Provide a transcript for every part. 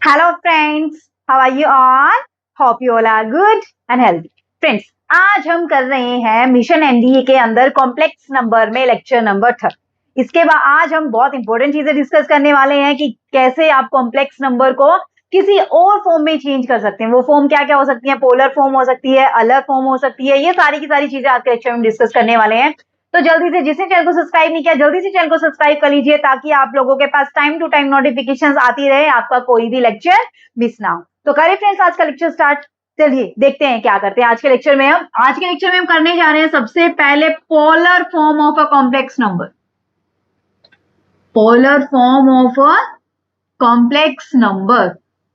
Hello friends, how are you all? Hope you all are good and healthy. Friends, आज हम कर रहे हैं मिशन एनडीए के अंदर कॉम्प्लेक्स नंबर में लेक्चर नंबर 3। इसके बाद आज हम बहुत इंपॉर्टेंट चीजें डिस्कस करने वाले हैं कि कैसे आप कॉम्प्लेक्स नंबर को किसी और फॉर्म में चेंज कर सकते हैं। वो फॉर्म क्या क्या हो सकती है, पोलर फॉर्म हो सकती है, अलग फॉर्म हो सकती है, ये सारी की सारी चीजें आज के लेक्चर में डिस्कस करने वाले हैं। तो जल्दी से जिसने चैनल को सब्सक्राइब नहीं किया जल्दी से चैनल को सब्सक्राइब कर लीजिए ताकि आप लोगों के पास टाइम टू टाइम नोटिफिकेशंस आती रहे, आपका कोई भी लेक्चर मिस ना हो। तो करें फ्रेंड्स आज का लेक्चर स्टार्ट। चलिए देखते हैं क्या करते हैं आज के लेक्चर में। हम करने जा रहे हैं सबसे पहले polar form of a complex number. Polar form of a complex number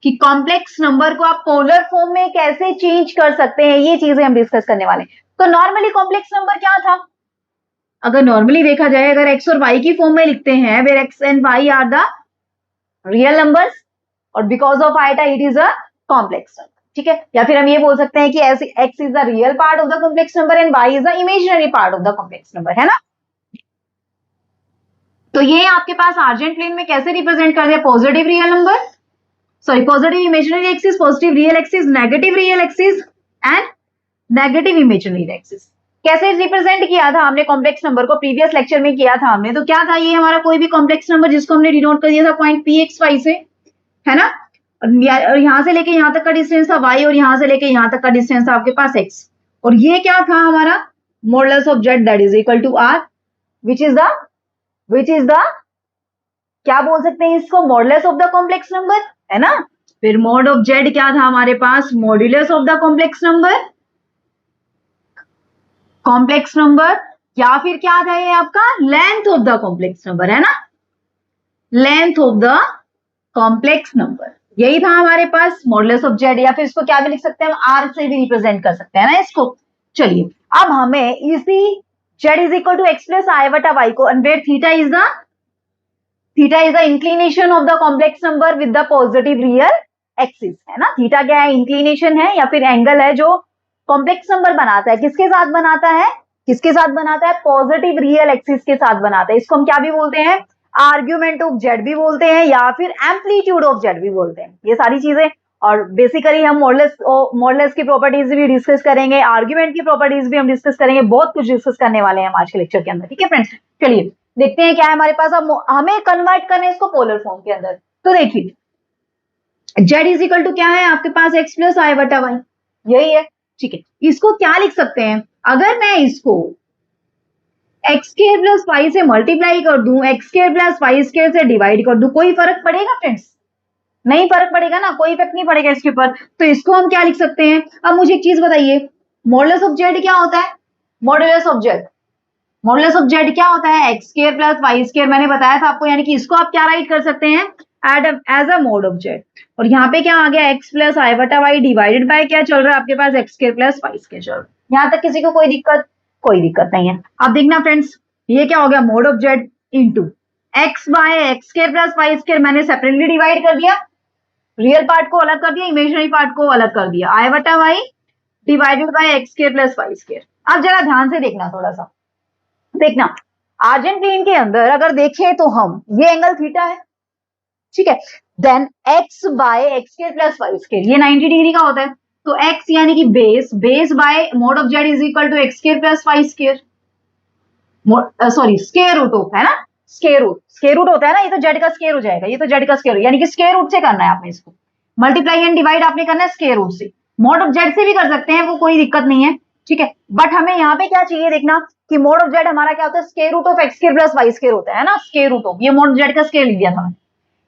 कि कॉम्प्लेक्स नंबर को आप पोलर फॉर्म में कैसे चेंज कर सकते हैं, ये चीजें हम डिस्कस करने वाले हैं। तो नॉर्मली कॉम्प्लेक्स नंबर क्या था? अगर नॉर्मली देखा जाए, अगर x और y की फॉर्म में लिखते हैं where x and y are the real numbers और because of iota it is a complex number, ठीक है। या फिर हम ये बोल सकते हैं कि x is the real part of the complex number and y is the imaginary part of the complex number, है ना। तो ये आपके पास आर्जेंट प्लेन में कैसे रिप्रेजेंट कर दिया? Positive real number, sorry positive imaginary axis, positive real axis, negative real axis and negative imaginary axis. कैसे रिप्रेजेंट किया था हमने कॉम्प्लेक्स नंबर को? प्रीवियस लेक्चर में किया था हमने। तो क्या था ये हमारा कोई भी कॉम्प्लेक्स नंबर जिसको हमने डिनोट कर दिया था पॉइंट pxy से, है ना। और यहां से लेके यहां तक का डिस्टेंस था y और यहां से लेके यहां तक का डिस्टेंस था आपके पास x। और ये क्या था हमारा? Modulus of z that is equal to r which is the क्या बोल सकते हैं इसको? Modulus of the complex number, है ना। फिर मॉड ऑफ z क्या था हमारे पास? Modulus of the complex number, complex number. या फिर क्या था ये आपका? Length of the complex number, है ना। Length of the complex number, यही था हमारे पास मॉडुलस ऑफ जेड। या फिर इसको क्या भी लिख सकते हैं? आर से भी रिप्रेजेंट कर सकते हैं ना इसको। चलिए अब हमें इसी z is equal to x plus आई बटा वाई को, and where theta is the inclination of the complex number with the positive real axis, है ना। थीटा क्या है? इंक्लिनेशन है या फिर एंगल है जो कॉम्प्लेक्स नंबर बनाता है। किसके साथ बनाता है? पॉजिटिव रियल एक्सिस के साथ बनाता है। इसको हम क्या भी बोलते हैं? आर्ग्यूमेंट ऑफ जेड भी बोलते हैं या फिर एम्पलीट्यूड ऑफ जेड भी बोलते हैं, ये सारी चीजें। और बेसिकली हम मॉडुलस की प्रॉपर्टीज भी डिस्कस करेंगे, आर्ग्यूमेंट की प्रॉपर्टीज भी हम डिस्कस करेंगे, बहुत कुछ डिस्कस करने वाले हैं हम आज के लेक्चर के अंदर, ठीक है फ्रेंड्स। चलिए देखते हैं क्या है हमारे पास। अब हमें कन्वर्ट करना है इसको पोलर फॉर्म के अंदर। तो देखिए जेड इज इक्वल टू क्या है आपके पास? एक्स प्लस आई बटा वाई, यही है, ठीक है। इसको क्या लिख सकते हैं? अगर मैं इसको एक्स स्क्वायर प्लस वाई से मल्टीप्लाई कर दूं, x square plus y square से डिवाइड कर दूं, कोई फर्क पड़ेगा फ्रेंड्स? नहीं फर्क पड़ेगा ना, कोई इफेक्ट नहीं पड़ेगा इसके ऊपर। तो इसको हम क्या लिख सकते हैं? अब मुझे एक चीज बताइए, मॉडुलस ऑफ जेड क्या होता है? मॉडुलस ऑफ जेड क्या होता है? X square plus y square, मैंने बताया था आपको। यानी कि इसको आप क्या राइट कर सकते हैं? As a mod of z. और यहाँ पे क्या आ गया? एक्स प्लस आई बटा वाई डिवाइडेड बाय क्या चल रहा है आपके पास? X square plus y square चल रहा है। यहाँ तक किसी को कोई दिक्कत नहीं है। अब देखना फ्रेंड्स, ये क्या हो गया? Mod of z into x by x square plus y square, मैंने सेपरेटली डिवाइड कर दिया, रियल पार्ट को अलग कर दिया, इमेजिनरी पार्ट को अलग कर दिया। आई बटा y divided by x square plus y square. अब जरा ध्यान से देखना, थोड़ा सा देखना, अर्जेंटीन के अंदर अगर देखें तो हम ये एंगल थीटा है, ठीक है। Then x by x square plus y square, ये 90 डिग्री का होता है। तो x यानी कि base by mod of z is equal to x square plus y square, sorry square root of, है ना। स्क्वायर रूट होता है ना, ये तो जेड का स्क्वायर हो जाएगा, ये तो जेड का स्क्वायर, यानी कि स्क्वायर रूट से करना है आपने इसको। मल्टीप्लाई एंड डिवाइड आपने करना है स्क्वायर रूट से। मोड ऑफ जेड से भी कर सकते हैं, वो कोई दिक्कत नहीं है, ठीक है। बट हमें यहाँ पे क्या चाहिए देखना कि मोड ऑफ जेड हमारा क्या होता है? Square root of x square plus y square होता है ना। स्क्वायर रूट ऑफ, ये मोड ऑफ जेड का स्क्वायर लिख दिया था,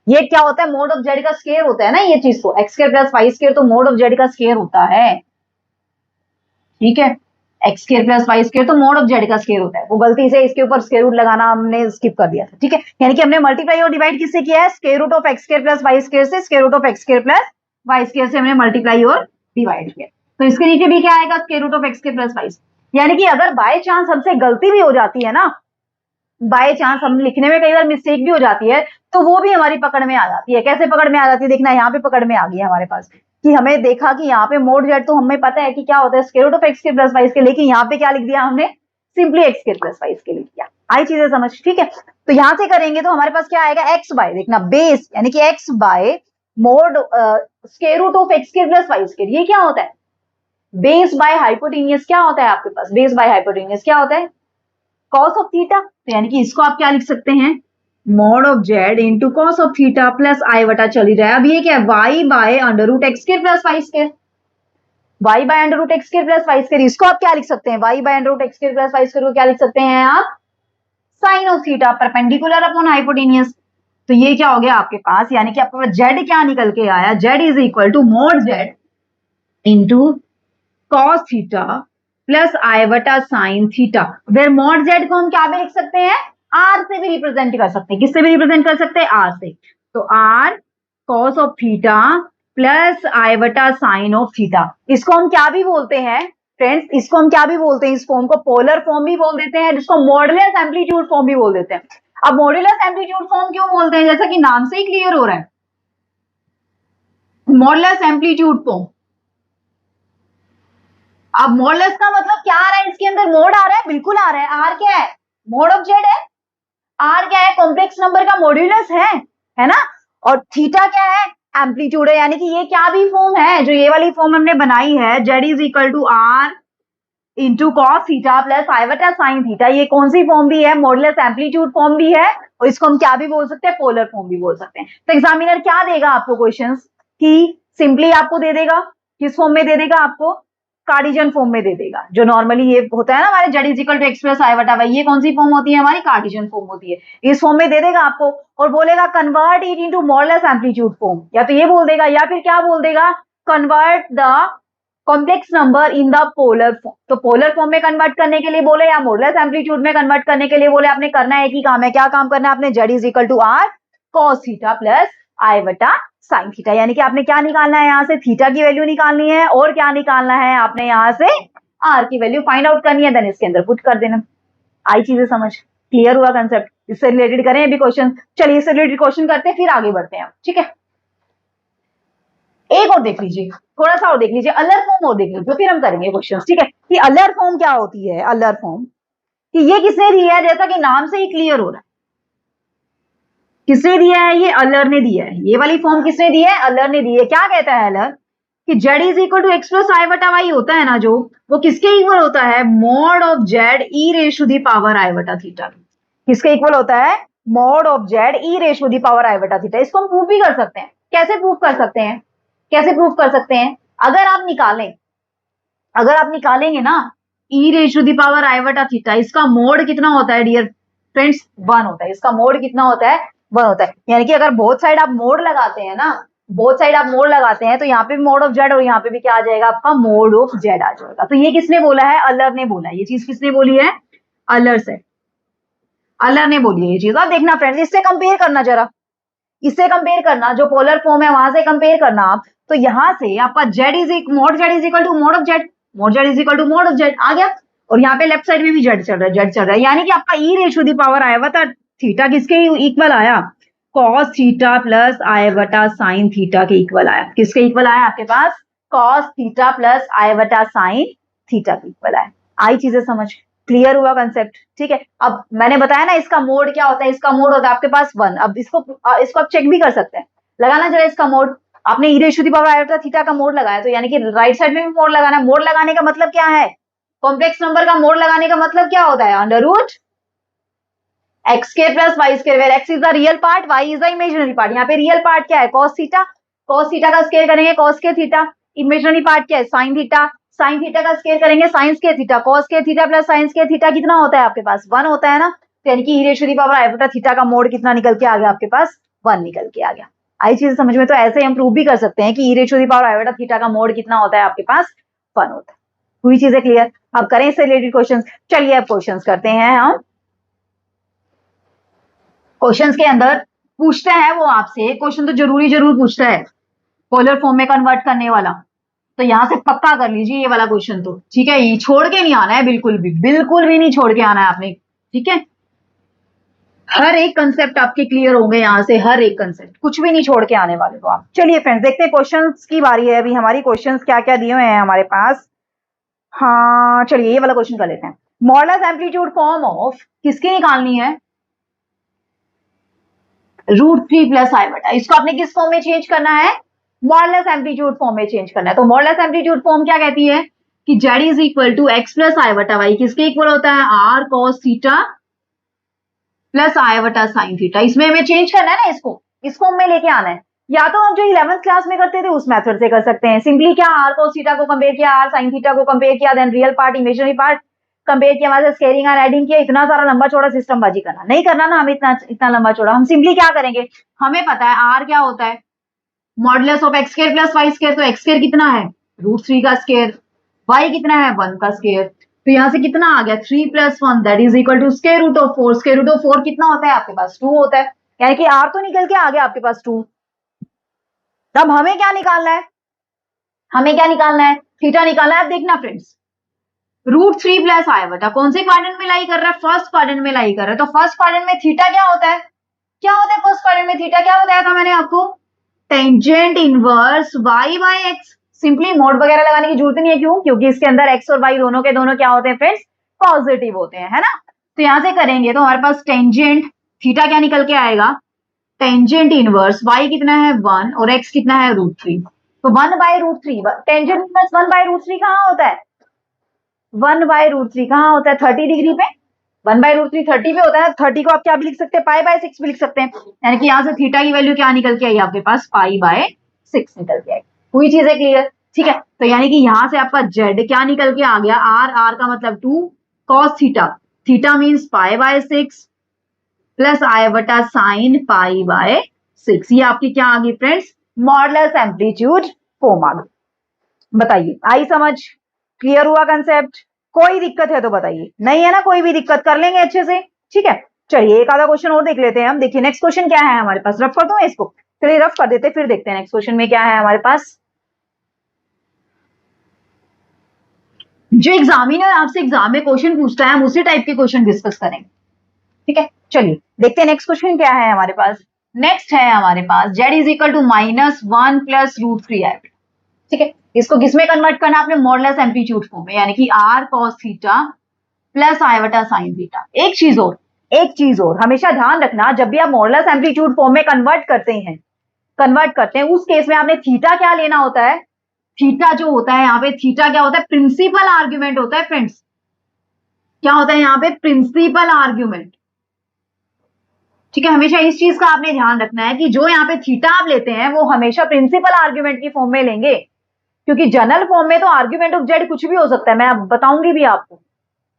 ये क्या होता है? मोड ऑफ जेड का स्क्वायर होता है ना, ये चीज को x square plus y square तो मोड ऑफ जेड का स्क्वायर होता है, ठीक है। X square plus y square तो मोड ऑफ जेड का स्क्वायर होता है। वो गलती से इसके ऊपर स्क्वायर रूट लगाना हमने स्किप कर दिया था, ठीक है। यानी कि हमने मल्टीप्लाई और डिवाइड किससे किया है? Square root of x square plus y square से, square root of x square plus y square से हमने मल्टीप्लाई और डिवाइड किया। तो इसके नीचे भी क्या आएगा? Square root of x square plus y. यानी कि अगर बाय चांस हमसे गलती भी हो जाती है ना, बाय चांस हम लिखने में कई बार मिस्टेक भी हो जाती है, तो वो भी हमारी पकड़ में आ जाती है। कैसे पकड़ में आ जाती है? देखना, यहाँ पे पकड़ में आ गई हमारे पास कि हमें देखा कि यहाँ पे मोड जेड तो हमें पता है कि क्या होता है? स्क्वायर रूट ऑफ एक्स के प्लस वाई के, लेकिन यहाँ पे क्या लिख दिया हमने? सिंपली एक्स के प्लस वाई के लिख दिया। आई चीजें समझ, ठीक है। तो यहां से करेंगे तो हमारे पास क्या आएगा? एक्स बाय, देखना बेस यानी कि x by mod square root of x square plus y square, ये क्या होता है? बेस बाय हाइपोटेनियस क्या होता है आपके पास? बेस बाय हाइपोटेनियस क्या होता है? Cos of theta. तो यानी कि इसको आप क्या लिख सकते हैं? Mod of z into cos of theta plus आई बटा चल ही रहा है। अब ये क्या है? Y by under root x square plus y square, y by under root x square plus y square, इसको आप क्या लिख सकते हैं? Y by under root x square plus y square को क्या लिख सकते हैं आप? Sine of theta perpendicular upon hypotenuse. तो ये क्या हो गया आपके पास? यानी कि आपके पास जेड क्या निकल के आया? Z is equal to mod z into cos theta plus आई बटा sine theta, where mod z को हम क्या भी लिख सकते हैं? आर से भी रिप्रेजेंट कर सकते हैं। किससे भी रिप्रेजेंट कर सकते हैं? आर से। तो r cos of theta plus आई बटा साइन ऑफ थीटा, इसको हम क्या भी बोलते हैं फ्रेंड्स? इसको हम क्या भी बोलते हैं? इस फॉर्म को पोलर फॉर्म भी बोल देते हैं, जिसको मॉडुलस एम्पलीट्यूड फॉर्म भी बोल देते हैं। अब मॉडुलस एम्पलीट्यूड फॉर्म क्यों बोलते हैं? जैसा कि नाम से ही क्लियर हो रहा है, मॉडुलस एम्पलीट्यूड फॉर्म। अब मॉडुलस का मतलब क्या आ रहा है? इसके अंदर मोड आ रहा है, बिल्कुल आ रहा है। आर क्या है? मोड ऑफ जेड है। आर क्या है? कॉम्प्लेक्स नंबर का मॉड्यूलस है ना? और थीटा क्या है? एम्पलीट्यूड है। यानी कि ये क्या भी फॉर्म है, जो ये वाली फॉर्म हमने बनाई है, z is equal to r into cos theta plus आई बटा साइन थीटा, ये कौन सी फॉर्म भी है? मॉडुलस एम्पलीट्यूड फॉर्म भी है, और इसको हम क्या भी बोल सकते हैं? पोलर फॉर्म भी बोल सकते हैं। तो एग्जामिनर क्या देगा आपको क्वेश्चंस कि सिंपली आपको दे देगा, किस फॉर्म में दे देगा आपको? कार्टिजन फॉर्म में दे देगा। जो नॉर्मली ये होता है ना हमारे z is equal to x plus आई बटा वाई, ये कौन सी फॉर्म होती है? हमारी कार्टिजन फॉर्म होती है। इस फॉर्म में दे देगा आपको और बोलेगा convert it into modulus amplitude form, या तो ये बोल देगा या फिर क्या बोल देगा? Convert the complex number in the polar form. तो पोलर फॉर्म में कन्वर्ट करने के लिए बोले या मॉडुलस एम्पलीट्यूड में कन्वर्ट करने के लिए बोले, आपने करना है एक ही काम है। क्या काम करना है आपने? Z is equal to r cos theta plus आई बटा साइन थीटा, यानी कि आपने क्या निकालना है? यहाँ से थीटा की वैल्यू निकालनी है, और क्या निकालना है आपने? यहाँ से आर की वैल्यू फाइंड आउट करनी है, देन इसके अंदर पुट कर देना। आई चीजें समझ क्लियर हुआ कंसेप्ट? इससे रिलेटेड करें अभी क्वेश्चन। चलिए इससे रिलेटेड क्वेश्चन करते हैं, फिर आगे बढ़ते हैं, ठीक है? एक और देख लीजिए, थोड़ा सा और देख लीजिए, अल्लर फॉर्म और देख लीजिए, फिर हम करेंगे क्वेश्चन, ठीक है? कि अल्लर फॉर्म क्या होती है? अल्लर फॉर्म कि ये किसने दी है? जैसा कि नाम से ही क्लियर हो रहा है, किसने दिया है? ये अल्लर ने दिया है। ये वाली फॉर्म किसने दी है? अल्लर ने दी है। क्या कहता है अल्लर? कि z is equal to x plus आई बटा वाई होता है ना, जो वो किसके इक्वल होता है? Mod of Z E raise to the power iota theta. किसके इक्वल होता है? Mod of Z E raise to the power iota theta. इसको हम प्रूव भी कर सकते हैं। कैसे प्रूव कर सकते हैं? कैसे प्रूव कर सकते हैं? अगर आप निकालें, अगर आप निकालेंगे ना ई raise to the power iota theta, इसका मोड कितना होता है डियर फ्रेंड्स? 1 होता है। इसका मोड कितना होता है? 1 होता है। यानी कि अगर बोथ साइड आप मोड लगाते हैं ना, बोथ साइड आप मोड लगाते हैं, तो यहाँ पे भी मोड ऑफ जेड और यहाँ पे भी क्या आ जाएगा आपका? मोड ऑफ जेड आ जाएगा। तो ये किसने बोला है? अल्लर ने बोला है। ये चीज किसने बोली है? अल्लर से, अल्लर ने बोली है ये चीज। अब देखना फ्रेंड्स, इससे कंपेयर करना जरा, इससे कंपेयर करना, जो पोलर फॉर्म है वहां से कंपेयर करना आप। तो यहां से आपका z is mod z is equal to mod of z, mod z is equal to mod of z आ गया। और यहाँ पे लेफ्ट साइड में भी जेड चल रहा है, जेड चल रहा है, यानी कि आपका ई रेशो दी पावर आया बता थीटा किसके इक्वल आया? कॉस थीटा प्लस आई बटा साइन थीटा के इक्वल आया। किसके इक्वल आया आपके पास? कॉस थीटा प्लस आई बटा साइन थीटा के इक्वल आया। आई चीजें समझ क्लियर हुआ कंसेप्ट? ठीक है। अब मैंने बताया ना इसका मोड क्या होता है? इसका मोड होता है आपके पास 1। अब इसको आप चेक भी कर सकते हैं, लगाना जरा इसका मोड। आपने e raise to the power iota theta का मोड लगाया, तो यानी कि राइट साइड में भी मोड लगाना है। मोड लगाने का मतलब क्या है? कॉम्प्लेक्स नंबर का मोड लगाने का मतलब क्या होता है? Under root x square plus y square, where x is the real part, y is the imaginary part. यहाँ पे रियल पार्ट क्या है? कॉस थीटा, कॉस थीटा का स्क्वायर करेंगे कॉस के थीटा। इमेजिनरी पार्ट क्या है? साइन थीटा, साइन थीटा का स्क्वायर करेंगे साइंस के थीटा। कॉस के थीटा प्लस साइंस के थीटा कितना होता है आपके पास? 1 होता है ना। तो यानी कि ई ratio the power iota theta का मोड कितना निकल के आ गया आपके पास? 1 निकल के आ गया। आई चीज समझ में? तो ऐसे हम प्रूव भी कर सकते हैं कि ई ratio the power iota theta का मोड कितना होता है आपके पास? 1 होता है। हुई चीजें क्लियर? अब करें इससे रिलेटेड क्वेश्चंस। चलिए अब क्वेश्चंस करते हैं हम। क्वेश्चंस के अंदर पूछते हैं वो आपसे, क्वेश्चन तो जरूर पूछता है पोलर फॉर्म में कन्वर्ट करने वाला, तो यहां से पक्का कर लीजिए ये वाला क्वेश्चन तो, ठीक है? ये छोड़ के नहीं आना है, बिल्कुल भी नहीं छोड़ के आना है आपने, ठीक है? हर एक कंसेप्ट आपके क्लियर होंगे यहां से, हर एक कंसेप्ट, कुछ भी नहीं छोड़ के आने वाले हो आप। चलिए फ्रेंड्स देखते हैं क्वेश्चंस की बारी है अभी हमारी। क्वेश्चंस क्या क्या दिए हुए हैं हमारे पास? हाँ चलिए ये वाला क्वेश्चन कर लेते हैं। मॉडुलस एम्पलीट्यूड फॉर्म ऑफ किसकी निकालनी है? √3 प्लस आई बटा, इसको आपने किस फॉर्म में चेंज करना है, मॉडुलस एम्पलीट्यूड फॉर्म में चेंज करना है। तो मॉडुलस एम्पलीट्यूड फॉर्म क्या कहती है कि z is equal to x plus आई बटा वाई, किसके इक्वल होता है, r cos थीटा प्लस आई बटा साइन थीटा। इसमें हमें चेंज करना है ना, इसको इस फॉर्म में लेके आना है। या तो हम जो 11th क्लास में करते थे उस मेथड से कर सकते हैं, सिंपली क्या r cos थीटा को कंपेयर किया, r sin थीटा को कंपेयर किया, then real part imaginary part compare किया, वहां से स्केलिंग और एडिंग किया। इतना सारा लंबा चौड़ा सिस्टम बाजी करना नहीं करना ना हमें, इतना लंबा चौड़ा। हम सिंपली क्या करेंगे, हमें पता है r क्या होता है, modulus of x square plus y square. तो एक्स स्क्वायर कितना है, √3 का स्क्वायर, वाई कितना है 1 का स्क्वायर। तो यहाँ से कितना आ गया 3 + 1 that is equal to square root of 4। Square root of 4 कितना होता है आपके पास 2 होता है, यानी कि r तो निकल के आ गया आपके पास 2। तब हमें क्या निकालना है, हमें क्या निकालना है, थीटा निकालना है। अब देखना फ्रेंड्स, √3 प्लस आई बटा कौन से क्वाड्रेंट में लाई कर रहा है, फर्स्ट क्वाड्रेंट में लाई कर रहा है। तो फर्स्ट क्वाड्रेंट में थीटा क्या होता है, क्या होता है फर्स्ट क्वाड्रेंट में थीटा, क्या बताया था मैंने आपको, tangent inverse y by x। सिंपली मोड वगैरह लगाने की जरूरत नहीं है, क्यों, क्योंकि इसके अंदर x और y दोनों के दोनों क्या होते हैं फ्रेंड्स, पॉजिटिव होते हैं, है ना। तो यहां से करेंगे तो हमारे पास टेंजेंट थीटा क्या निकल के आएगा, टेंजेंट इनवर्स y कितना है 1 और x कितना है √3। तो 1/√3, टेंजेंट इनवर्स 1/√3 कहाँ होता है, 1/√3 कहाँ होता है 30 डिग्री पे, 1/√3 30 पे होता है। 30 को आप क्या भी लिख सकते हैं, π/6 भी लिख सकते हैं, यानी कि यहाँ से थीटा की वैल्यू क्या निकल के आई आपके पास, π/6 निकल के आई। हुई चीजें क्लियर, ठीक है। तो यानी कि यहाँ से आपका z क्या निकल के आ गया, r का मतलब 2 cos theta, theta means π/6 plus आई बटा साइन π/6। ये आपकी क्या आ गई फ्रेंड्स, मॉडुलस एम्पलीट्यूड फॉर्म आ गई। बताइए आई समझ, क्लियर हुआ कंसेप्ट, कोई दिक्कत है तो बताइए, नहीं है ना कोई भी दिक्कत, कर लेंगे अच्छे से, ठीक है। चलिए एक आधा क्वेश्चन और देख लेते हैं हम। देखिए नेक्स्ट क्वेश्चन क्या है हमारे पास, रफ कर दो इसको, चलिए रफ कर देते फिर देखते हैं नेक्स्ट क्वेश्चन में क्या है हमारे पास। जो एग्जामिनर आपसे एग्जाम में क्वेश्चन पूछता है हम उसी टाइप के क्वेश्चन डिस्कस करेंगे, ठीक है। चलिए देखते हैं नेक्स्ट क्वेश्चन क्या है हमारे पास। नेक्स्ट है हमारे पास z is equal to -1 plus √3 i, ठीक है। इसको किसमें कन्वर्ट करना है आपने, मॉडुलस एम्पलीट्यूड फॉर्म में, यानी कि r cos थीटा प्लस आई बटा साइन थीटा। एक चीज और हमेशा ध्यान रखना, जब भी आप मॉडुलस एम्पलीट्यूड फॉर्म में कन्वर्ट करते हैं उस केस में आपने थीटा क्या लेना होता है, थीटा जो होता है यहाँ पे, थीटा क्या होता है, प्रिंसिपल आर्ग्यूमेंट होता है फ्रेंड्स। क्या होता है यहाँ पे, प्रिंसिपल आर्ग्यूमेंट, ठीक है। हमेशा इस चीज का आपने ध्यान रखना है कि जो यहाँ पे थीटा आप लेते हैं वो हमेशा प्रिंसिपल आर्ग्यूमेंट की फॉर्म में लेंगे, क्योंकि जनरल फॉर्म में तो आर्ग्यूमेंट ऑफ जेड कुछ भी हो सकता है, मैं बताऊंगी भी आपको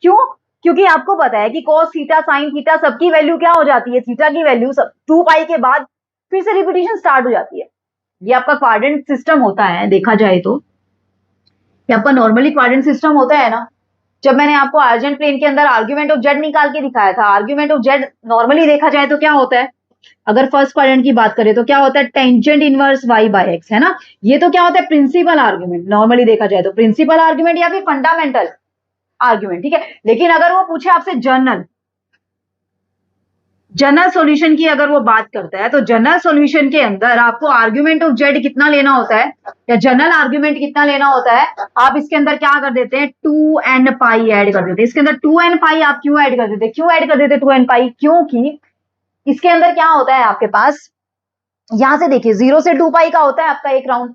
क्यों। क्योंकि आपको पता है कि cos थीटा साइन थीटा सबकी वैल्यू क्या हो जाती है, थीटा की वैल्यू सब 2π के बाद फिर से रिपीटिशन स्टार्ट हो जाती है। ये आपका क्वाड्रेंट सिस्टम होता है, देखा जाए तो ये आपका नॉर्मली क्वाड्रेंट सिस्टम होता है ना। जब मैंने आपको अर्जेंट प्लेन के अंदर आर्ग्यूमेंट ऑफ जेड निकाल के दिखाया था, आर्ग्यूमेंट ऑफ जेड नॉर्मली देखा जाए तो क्या होता है, अगर फर्स्ट क्वाड्रेंट की बात करें तो क्या होता है, tangent inverse y by x, है ना। ये तो क्या होता है, प्रिंसिपल आर्ग्यूमेंट, नॉर्मली देखा जाए तो प्रिंसिपल आर्ग्यूमेंट या फिर फंडामेंटल आर्ग्यूमेंट, ठीक है। लेकिन अगर वो पूछे आपसे जनरल सॉल्यूशन की अगर वो बात करता है, तो जनरल सॉल्यूशन के अंदर आपको आर्ग्यूमेंट ऑफ जेड कितना लेना होता है, या जनरल आर्ग्यूमेंट कितना लेना होता है, आप इसके अंदर क्या कर देते हैं 2nπ ऐड कर देते हैं। इसके अंदर 2nπ आप क्यों ऐड कर देते हैं, 2nπ, क्योंकि इसके अंदर क्या होता है आपके पास, यहां से देखिए 0 से 2π का होता है आपका एक राउंड,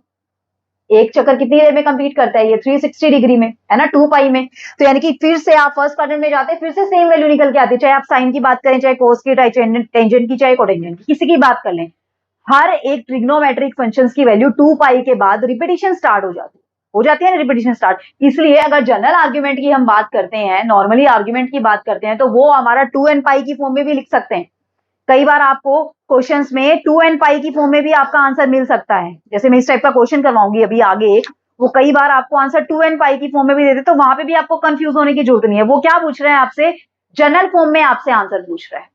एक चक्कर कितनी देर में कंप्लीट करता है, ये 360 डिग्री में, है ना, 2π में। तो यानी कि फिर से आप फर्स्ट क्वाड्रेंट में जाते हैं, फिर से सेम वैल्यू निकल के आती है, चाहे आप साइन की बात करें, चाहे कोस की, चाहे टेंजेंट की, चाहे कोटेंजेंट की, किसी की बात कर लें, हर एक ट्रिग्नोमेट्रिक फंक्शंस की वैल्यू 2π के बाद रिपीटिशन स्टार्ट हो जाती है ना, रिपीटिशन स्टार्ट। इसलिए अगर जनरल आर्ग्यूमेंट की हम बात करते हैं, नॉर्मली आर्ग्यूमेंट की बात करते हैं, तो वो हमारा 2nπ की फॉर्म में भी लिख सकते हैं। कई बार आपको क्वेश्चंस में 2nπ की फॉर्म में भी आपका आंसर मिल सकता है, जैसे मैं इस टाइप का क्वेश्चन करवाऊंगी अभी आगे एक, वो कई बार आपको आंसर 2nπ की फॉर्म में भी देते, तो वहां पे भी आपको कंफ्यूज होने की जरूरत नहीं है। वो क्या पूछ रहे हैं आपसे, जनरल फॉर्म में आपसे आंसर पूछ रहा है।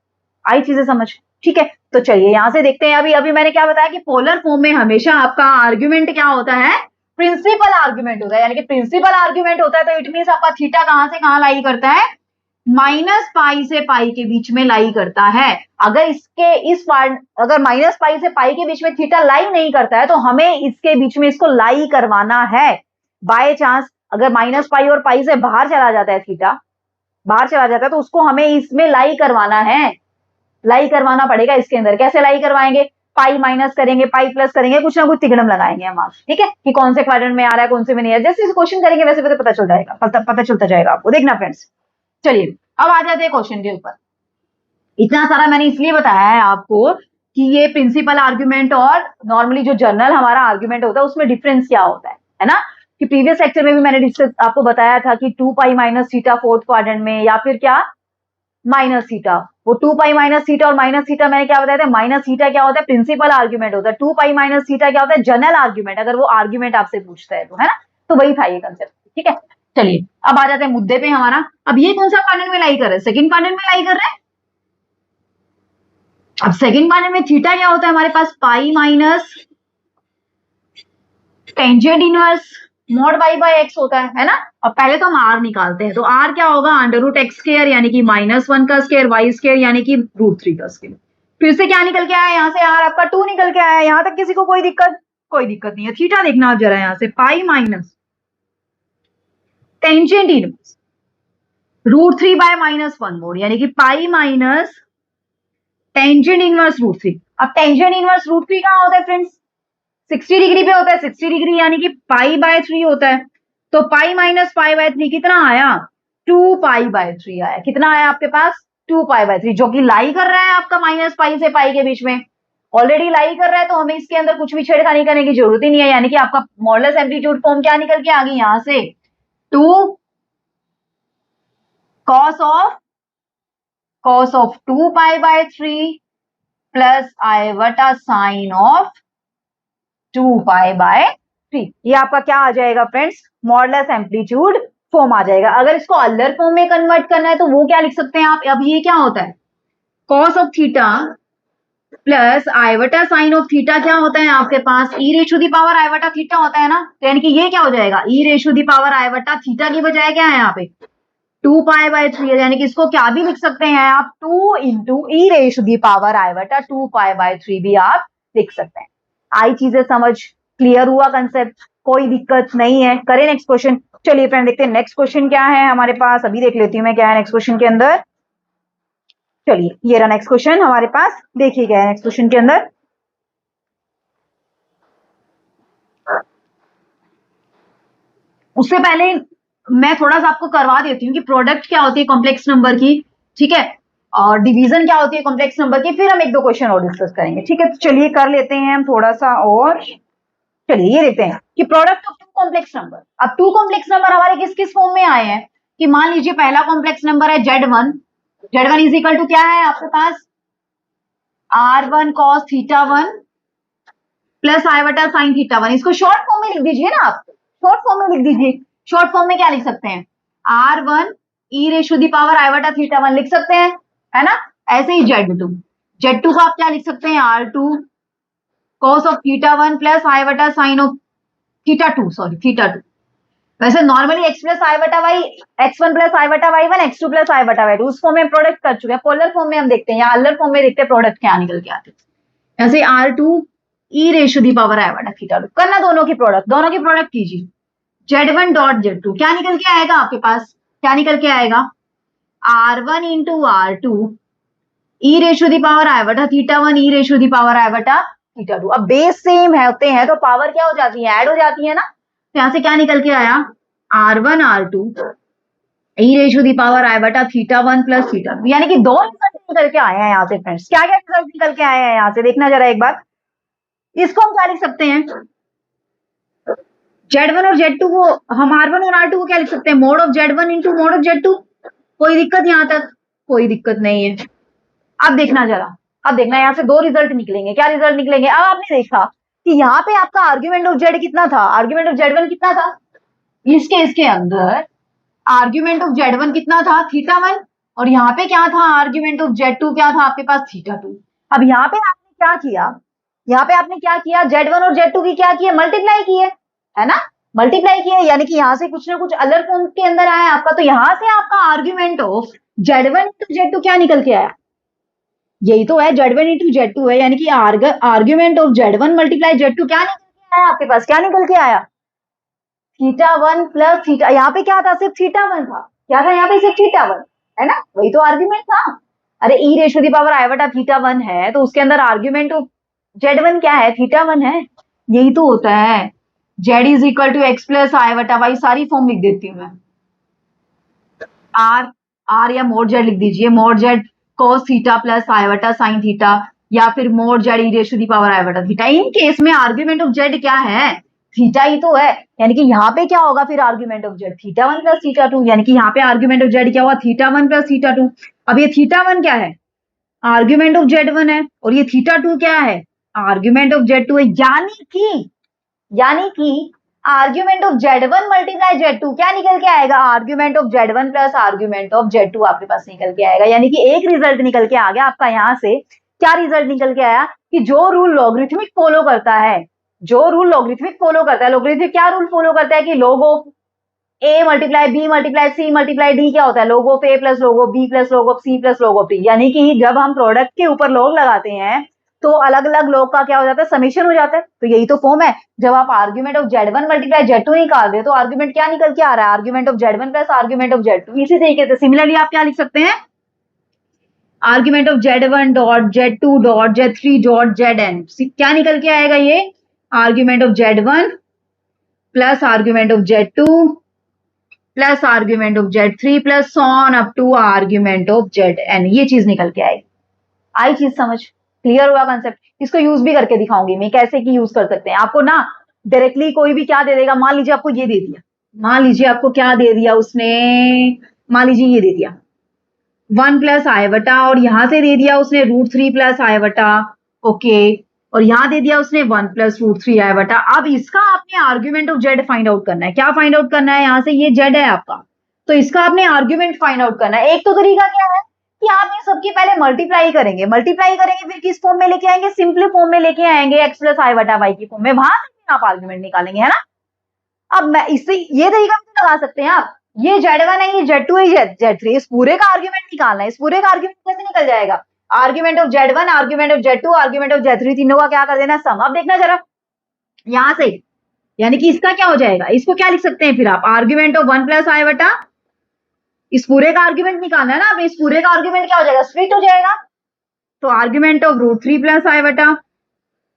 आई चीजें समझ, ठीक है। तो चलिए यहां से देखते हैं, अभी मैंने क्या बताया कि पोलर फॉर्म में हमेशा आपका आर्ग्यूमेंट क्या होता है, प्रिंसिपल आर्ग्यूमेंट होता है, यानी कि प्रिंसिपल आर्ग्यूमेंट होता है तो इट मींस आपका थीटा कहां से कहां लाई करता है, -π से π के बीच में लाई करता है। अगर अगर -π से π के बीच में थीटा लाई नहीं करता है, तो हमें इसके बीच में इसको लाई करवाना है। बाय चांस अगर -π और π से बाहर चला जाता है, थीटा बाहर चला जाता है, तो उसको हमें इसमें लाई करवाना है। लाई करवाना पड़ेगा इसके अंदर। कैसे लाई करवाएंगे? पाई माइनस करेंगे, पाई प्लस करेंगे, कुछ ना कुछ तिगड़म लगाएंगे हम आप, ठीक है, कि कौन से क्वाड्रेंट में आ रहा है, कौन से में नहीं है। जैसे क्वेश्चन करेंगे वैसे वैसे पता चल जाएगा, पता चलता जाएगा आपको। देखना फ्रेंड्स, चलिए अब आ जाते हैं क्वेश्चन के ऊपर। इतना सारा मैंने इसलिए बताया है आपको कि ये प्रिंसिपल आर्ग्यूमेंट और नॉर्मली जो जर्नल हमारा आर्ग्यूमेंट होता है उसमें डिफरेंस क्या होता है ना। कि प्रीवियस लेक्चर में भी मैंने डिस्कस आपको बताया था कि 2 pi minus theta fourth quadrant में, या फिर क्या माइनस थीटा। वो 2 पाई माइनस थीटा और माइनस थीटा मैंने क्या बताया था, माइनस थीटा क्या होता है, प्रिंसिपल आर्ग्यूमेंट होता है। 2 पाई माइनस थीटा क्या होता है, जनरल आर्ग्यूमेंट, अगर वो आर्ग्यूमेंट आपसे पूछता है तो, है ना। तो वही था ये कंसेप्ट, ठीक है। चलिए अब आ जाते हैं मुद्दे पे हमारा। अब ये कौन सा क्वाड्रेंट में लाई कर रहे हैं, सेकंड क्वाड्रेंट में लाई कर रहे हैं। अब सेकंड क्वाड्रेंट में थीटा क्या होता है हमारे पास, pi minus tangent inverse mod y by x होता है ना। अब पहले तो हम आर निकालते हैं, तो आर क्या होगा, अंडर रूट एक्स स्क्वायर यानी कि -1 का स्क्वायर, वाई स्क्वायर यानी कि √3 का स्क्वायर। फिर से क्या निकल के आया, यहाँ से आर आपका 2 निकल के आया। यहाँ तक किसी को कोई दिक्कत? कोई दिक्कत नहीं है। थीटा देखना आप जरा, यहाँ से pi minus tangent inverse √3 by -1 mod, यानी कि पाई माइनस टेंजेंट इनवर्स √3। अब टेंजेंट इनवर्स √3 कहाँ होता है फ्रेंड्स, 60 डिग्री पे होता है। 60 डिग्री यानी कि पाई बाय 3 होता है। तो पाई माइनस पाई बाय 3 कितना आया, 2 पाई बाय 3 आया। कितना आया आपके पास, 2 पाई बाय 3, जो कि लाई कर रहा है आपका माइनस पाई से पाई के बीच में, ऑलरेडी लाई कर रहा है, तो हमें इसके अंदर कुछ भी छेड़खानी करने की जरूरत ही नहीं है। यानी कि आपका मॉडुलस एम्पलीट्यूड फॉर्म क्या निकल के आ गई यहां से, 2 cos of 2 pi by 3 plus आई बटा साइन ऑफ 2 पाई बाय 3। ये आपका क्या आ जाएगा फ्रेंड्स, मॉडुलस एम्पलीट्यूड फॉर्म आ जाएगा। अगर इसको अल्लर फॉर्म में कन्वर्ट करना है तो वो क्या लिख सकते हैं आप, अब ये क्या होता है, cos ऑफ थीटा प्लस आई बटा साइन ऑफ थीटा क्या होता है आपके पास, ई ratio the power iota theta होता है ना। तो यानी कि ये क्या हो जाएगा, e ratio the power iota theta की बजाय क्या है यहाँ पे 2 पाई बाय 3, यानी कि इसको क्या भी लिख सकते हैं आप, 2 into e ratio the power iota 2 pi by 3 भी आप लिख सकते हैं। आई चीजें समझ, क्लियर हुआ कंसेप्ट, कोई दिक्कत नहीं है। करें नेक्स्ट क्वेश्चन। चलिए फ्रेंड देखते हैं नेक्स्ट क्वेश्चन क्या है हमारे पास, अभी देख लेती हूँ मैं क्या है नेक्स्ट क्वेश्चन के अंदर। चलिए ये रहा नेक्स्ट क्वेश्चन हमारे पास, देखिए क्या है नेक्स्ट क्वेश्चन के अंदर। उससे पहले मैं थोड़ा सा आपको करवा देती हूँ कि प्रोडक्ट क्या होती है कॉम्प्लेक्स नंबर की, ठीक है, और डिवीजन क्या होती है कॉम्प्लेक्स नंबर की, फिर हम एक दो क्वेश्चन और डिस्कस करेंगे, ठीक है। तो चलिए कर लेते हैं हम थोड़ा सा और। चलिए ये देखते हैं कि प्रोडक्ट ऑफ 2 कॉम्प्लेक्स नंबर। अब 2 कॉम्प्लेक्स नंबर हमारे किस किस फॉर्म में आए हैं, कि मान लीजिए पहला कॉम्प्लेक्स नंबर है Z1। Z1 is equal to क्या है आपके पास, R1 cos थीटा 1 प्लस आई बटा साइन थीटा 1। इसको शॉर्ट फॉर्म में लिख दीजिए ना आप, शॉर्ट फॉर्म में लिख दीजिए। शॉर्ट फॉर्म में क्या लिख सकते हैं, R1 E ratio the power iota theta 1 लिख सकते हैं, है ना। ऐसे ही Z2 को आप क्या लिख सकते हैं, R2 cos of theta 1 plus आई बटा sine of theta 2, sorry theta 2। वैसे नॉर्मली x प्लस आई बटा वाई, x1 प्लस आई बटा वाई 1, x2 प्लस आई बटा वाई 2, उस फॉर्म में प्रोडक्ट कर चुके हैं। पोलर फॉर्म में हम देखते हैं या अल्लर फॉर्म में देखते हैं प्रोडक्ट क्या निकल के आते हैं। ऐसे R2 e ratio the power iota theta 2 करना, दोनों की प्रोडक्ट कीजिए। Z1 डॉट Z2 क्या निकल के आएगा आपके पास, क्या निकल के आएगा, R1 into R2 e ratio the power iota theta 1 e ratio the power iota theta 2। अब बेस सेम होते हैं तो पावर क्या हो जाती है, ऐड हो जाती है ना। तो यहां से क्या निकल के आया, R1 R2 e ratio the power iota theta 1 plus theta 2, यानी कि दो रिजल्ट निकल के आए हैं यहाँ से फ्रेंड्स। क्या क्या रिजल्ट निकल के आए हैं यहाँ से, देखना जरा एक बार। इसको हम क्या लिख सकते हैं, Z1 और Z2 को हम R1 और R2 को क्या लिख सकते हैं, mode of Z1 into mod of Z2। कोई दिक्कत यहाँ तक, कोई दिक्कत नहीं है। अब देखना जरा, अब देखना यहाँ से दो रिजल्ट निकलेंगे। क्या रिजल्ट निकलेंगे, अब आपने देखा कि यहाँ पे आपका आर्ग्यूमेंट ऑफ Z कितना था, आर्ग्यूमेंट ऑफ Z1 कितना था, इस केस के अंदर आर्ग्यूमेंट ऑफ Z1 कितना था, थीटा 1, और यहाँ पे क्या था, आर्ग्यूमेंट ऑफ Z2 क्या था आपके पास, थीटा 2। अब यहाँ पे आपने क्या किया, यहाँ पे आपने क्या किया, Z1 और Z2 की क्या किया, मल्टीप्लाई की है ना, मल्टीप्लाई किया, यानी कि यहाँ से कुछ ना कुछ अलग फॉर्म के अंदर आया आपका। तो यहाँ से आपका argument of Z1 into Z2 क्या निकल के आया, यही तो है, Z1 इंटू Z2 है, यानी कि argument of Z1 multiply Z2 क्या निकल के आया आपके पास, क्या निकल के आया, थीटा 1 प्लस थीटा, यहाँ पे क्या था, सिर्फ थीटा 1 था, क्या था यहाँ पे, सिर्फ थीटा 1, है ना, वही तो आर्ग्यूमेंट था। अरे ई ratio the power iota theta 1 है तो उसके अंदर आर्ग्यूमेंट ऑफ Z1 क्या है, थीटा 1 है, यही तो होता है। Z is equal to x plus आई बटा वाई, सारी फॉर्म लिख देती हूँ मैं, आर या मोड जेड लिख दीजिए, mod z cos theta plus आई बटा साइन थीटा, या फिर mod z e ratio the power iota theta. इन केस में आर्ग्यूमेंट ऑफ जेड क्या है, थीटा ही तो है, यानी कि यहाँ पे क्या होगा फिर argument of Z, theta 1 plus theta 2, यानी कि यहाँ पे आर्ग्यूमेंट ऑफ जेड क्या हुआ, थीटा 1 प्लस थीटा 2। अब ये थीटा 1 क्या है, आर्ग्यूमेंट ऑफ Z1 है, और ये थीटा 2 क्या है, आर्ग्यूमेंट ऑफ Z2 है, यानी कि argument of Z1 multiply Z2 क्या निकल के आएगा, argument of Z1 plus argument of Z2 आपके पास निकल के आएगा। यानी कि एक रिजल्ट निकल के आ गया आपका, यहाँ से क्या रिजल्ट निकल के आया कि जो रूल लॉगरिथमिक फॉलो करता है, लॉगरिथमिक क्या रूल फॉलो करता है कि log of a multiply b multiply c multiply d क्या होता है, log of a plus log of b plus log of c plus log of d। यानी कि जब हम प्रोडक्ट के ऊपर log लगाते हैं तो अलग अलग log का क्या हो जाता है, समेशन हो जाता है। तो यही तो फॉर्म है, जब आप argument of Z1 multiply Z2 निकाल रहे हो तो आर्ग्यूमेंट क्या निकल के आ रहा है, argument of Z1 plus argument of Z2। इसी तरीके से सिमिलरली आप क्या लिख सकते हैं, argument of Z1 dot Z2 dot Z3 dot Zn, क्या निकल के आएगा, ये argument of Z1 plus argument of Z2 plus argument of Z3 plus on up to argument of Zn, ये चीज निकल के आएगी। आई चीज समझ, क्लियर हुआ कंसेप्ट। इसको यूज भी करके दिखाऊंगी मैं कैसे की यूज कर सकते हैं। आपको ना डायरेक्टली कोई भी क्या दे देगा, मान लीजिए आपको ये दे दिया, मान लीजिए आपको क्या दे दिया उसने, मान लीजिए ये दे दिया 1 प्लस आई बटा, और यहां से दे दिया उसने √3 प्लस आई बटा, ओके, और यहां दे दिया उसने 1 प्लस √3 आई बटा। अब इसका आपने argument of Z find out करना है। क्या फाइंड आउट करना है, यहां से ये जेड है आपका, तो इसका आपने आर्ग्यूमेंट फाइंड आउट करना है। एक तो तरीका क्या है कि आप ये सबके पहले मल्टीप्लाई करेंगे फिर किस फॉर्म में लेके आएंगे, सिंपली फॉर्म में लेके आएंगे, एक्स प्लस आई बटा वाई की फॉर्म में, वहां से आप आर्ग्यूमेंट निकालेंगे, है ना। अब मैं इससे ये तरीका भी तो लगा सकते हैं आप, ये Z1 है, ये Z2 है, ये Z3, इस पूरे का आर्ग्यूमेंट निकालना है। इस पूरे का आर्ग्यूमेंट कैसे निकल जाएगा, argument of Z1 argument of Z2 argument of Z3, तीनों का क्या कर देना, सम। अब देखना जरा यहां से, यानी कि इसका क्या हो जाएगा, इसको क्या लिख सकते हैं फिर आप, आर्ग्यूमेंट ऑफ 1 प्लस आई बटा, इस पूरे का आर्ग्यूमेंट निकालना है ना। अब इस पूरे का आर्ग्यूमेंट क्या हो जाएगा, स्प्लिट हो जाएगा, तो आर्ग्यूमेंट ऑफ √3 प्लस आई बटा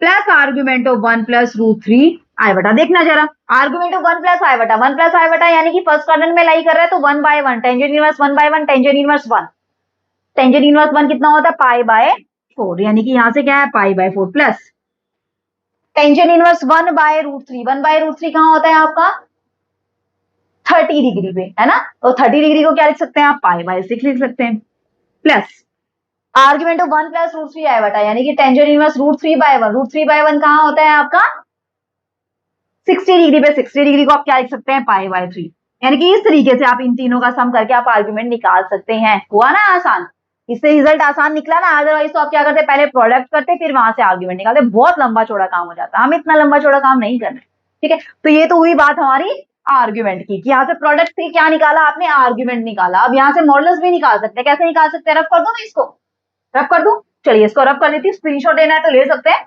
प्लस आर्ग्यूमेंट ऑफ 1 प्लस √3 आई बटा। देखना जरा, आर्ग्यूमेंट ऑफ 1 प्लस आई बटा, 1 प्लस आई बटा यानी कि फर्स्ट क्वाड्रेंट में लाई कर रहा है तो 1 by 1, tangent inverse 1 by 1, tangent inverse 1, tangent inverse 1 कितना होता है, पाई बाय 4, यानी कि यहां से क्या है, pi by 4 plus tangent inverse 1 by √3, 1 by √3 कहां होता है आपका 30 डिग्री पे, है ना। तो 30 डिग्री को क्या लिख सकते हैं आप, पाई बाय 6 लिख सकते हैं, प्लस आर्ग्यूमेंट ऑफ 1 प्लस √3 आई बटा, यानी कि टेंजेंट इनवर्स √3 बाय 1, √3 बाय 1 कहां होता है आपका 60 डिग्री पे, 60 डिग्री को आप क्या लिख सकते हैं, पाई बाय 3। यानी कि इस तरीके से आप इन तीनों का सम करके आप आर्ग्यूमेंट निकाल सकते हैं। हुआ ना आसान, इससे रिजल्ट आसान निकला ना। अदरवाइज तो आप क्या करते, पहले प्रोडक्ट करते फिर वहां से आर्ग्यूमेंट निकालते, बहुत लंबा चौड़ा काम हो जाता है। हम इतना लंबा चौड़ा काम नहीं करना, ठीक है। तो ये तो हुई बात हमारी आर्ग्यूमेंट की, कि यहाँ से प्रोडक्ट से क्या निकाला आपने, आर्ग्यूमेंट निकाला। अब यहाँ से मॉडल्स भी निकाल सकते हैं, कैसे निकाल सकते हैं, रफ कर दो मैं इसको, रफ कर दूं, चलिए इसको रफ कर देती हूँ, स्क्रीनशॉट लेना है तो ले सकते हैं।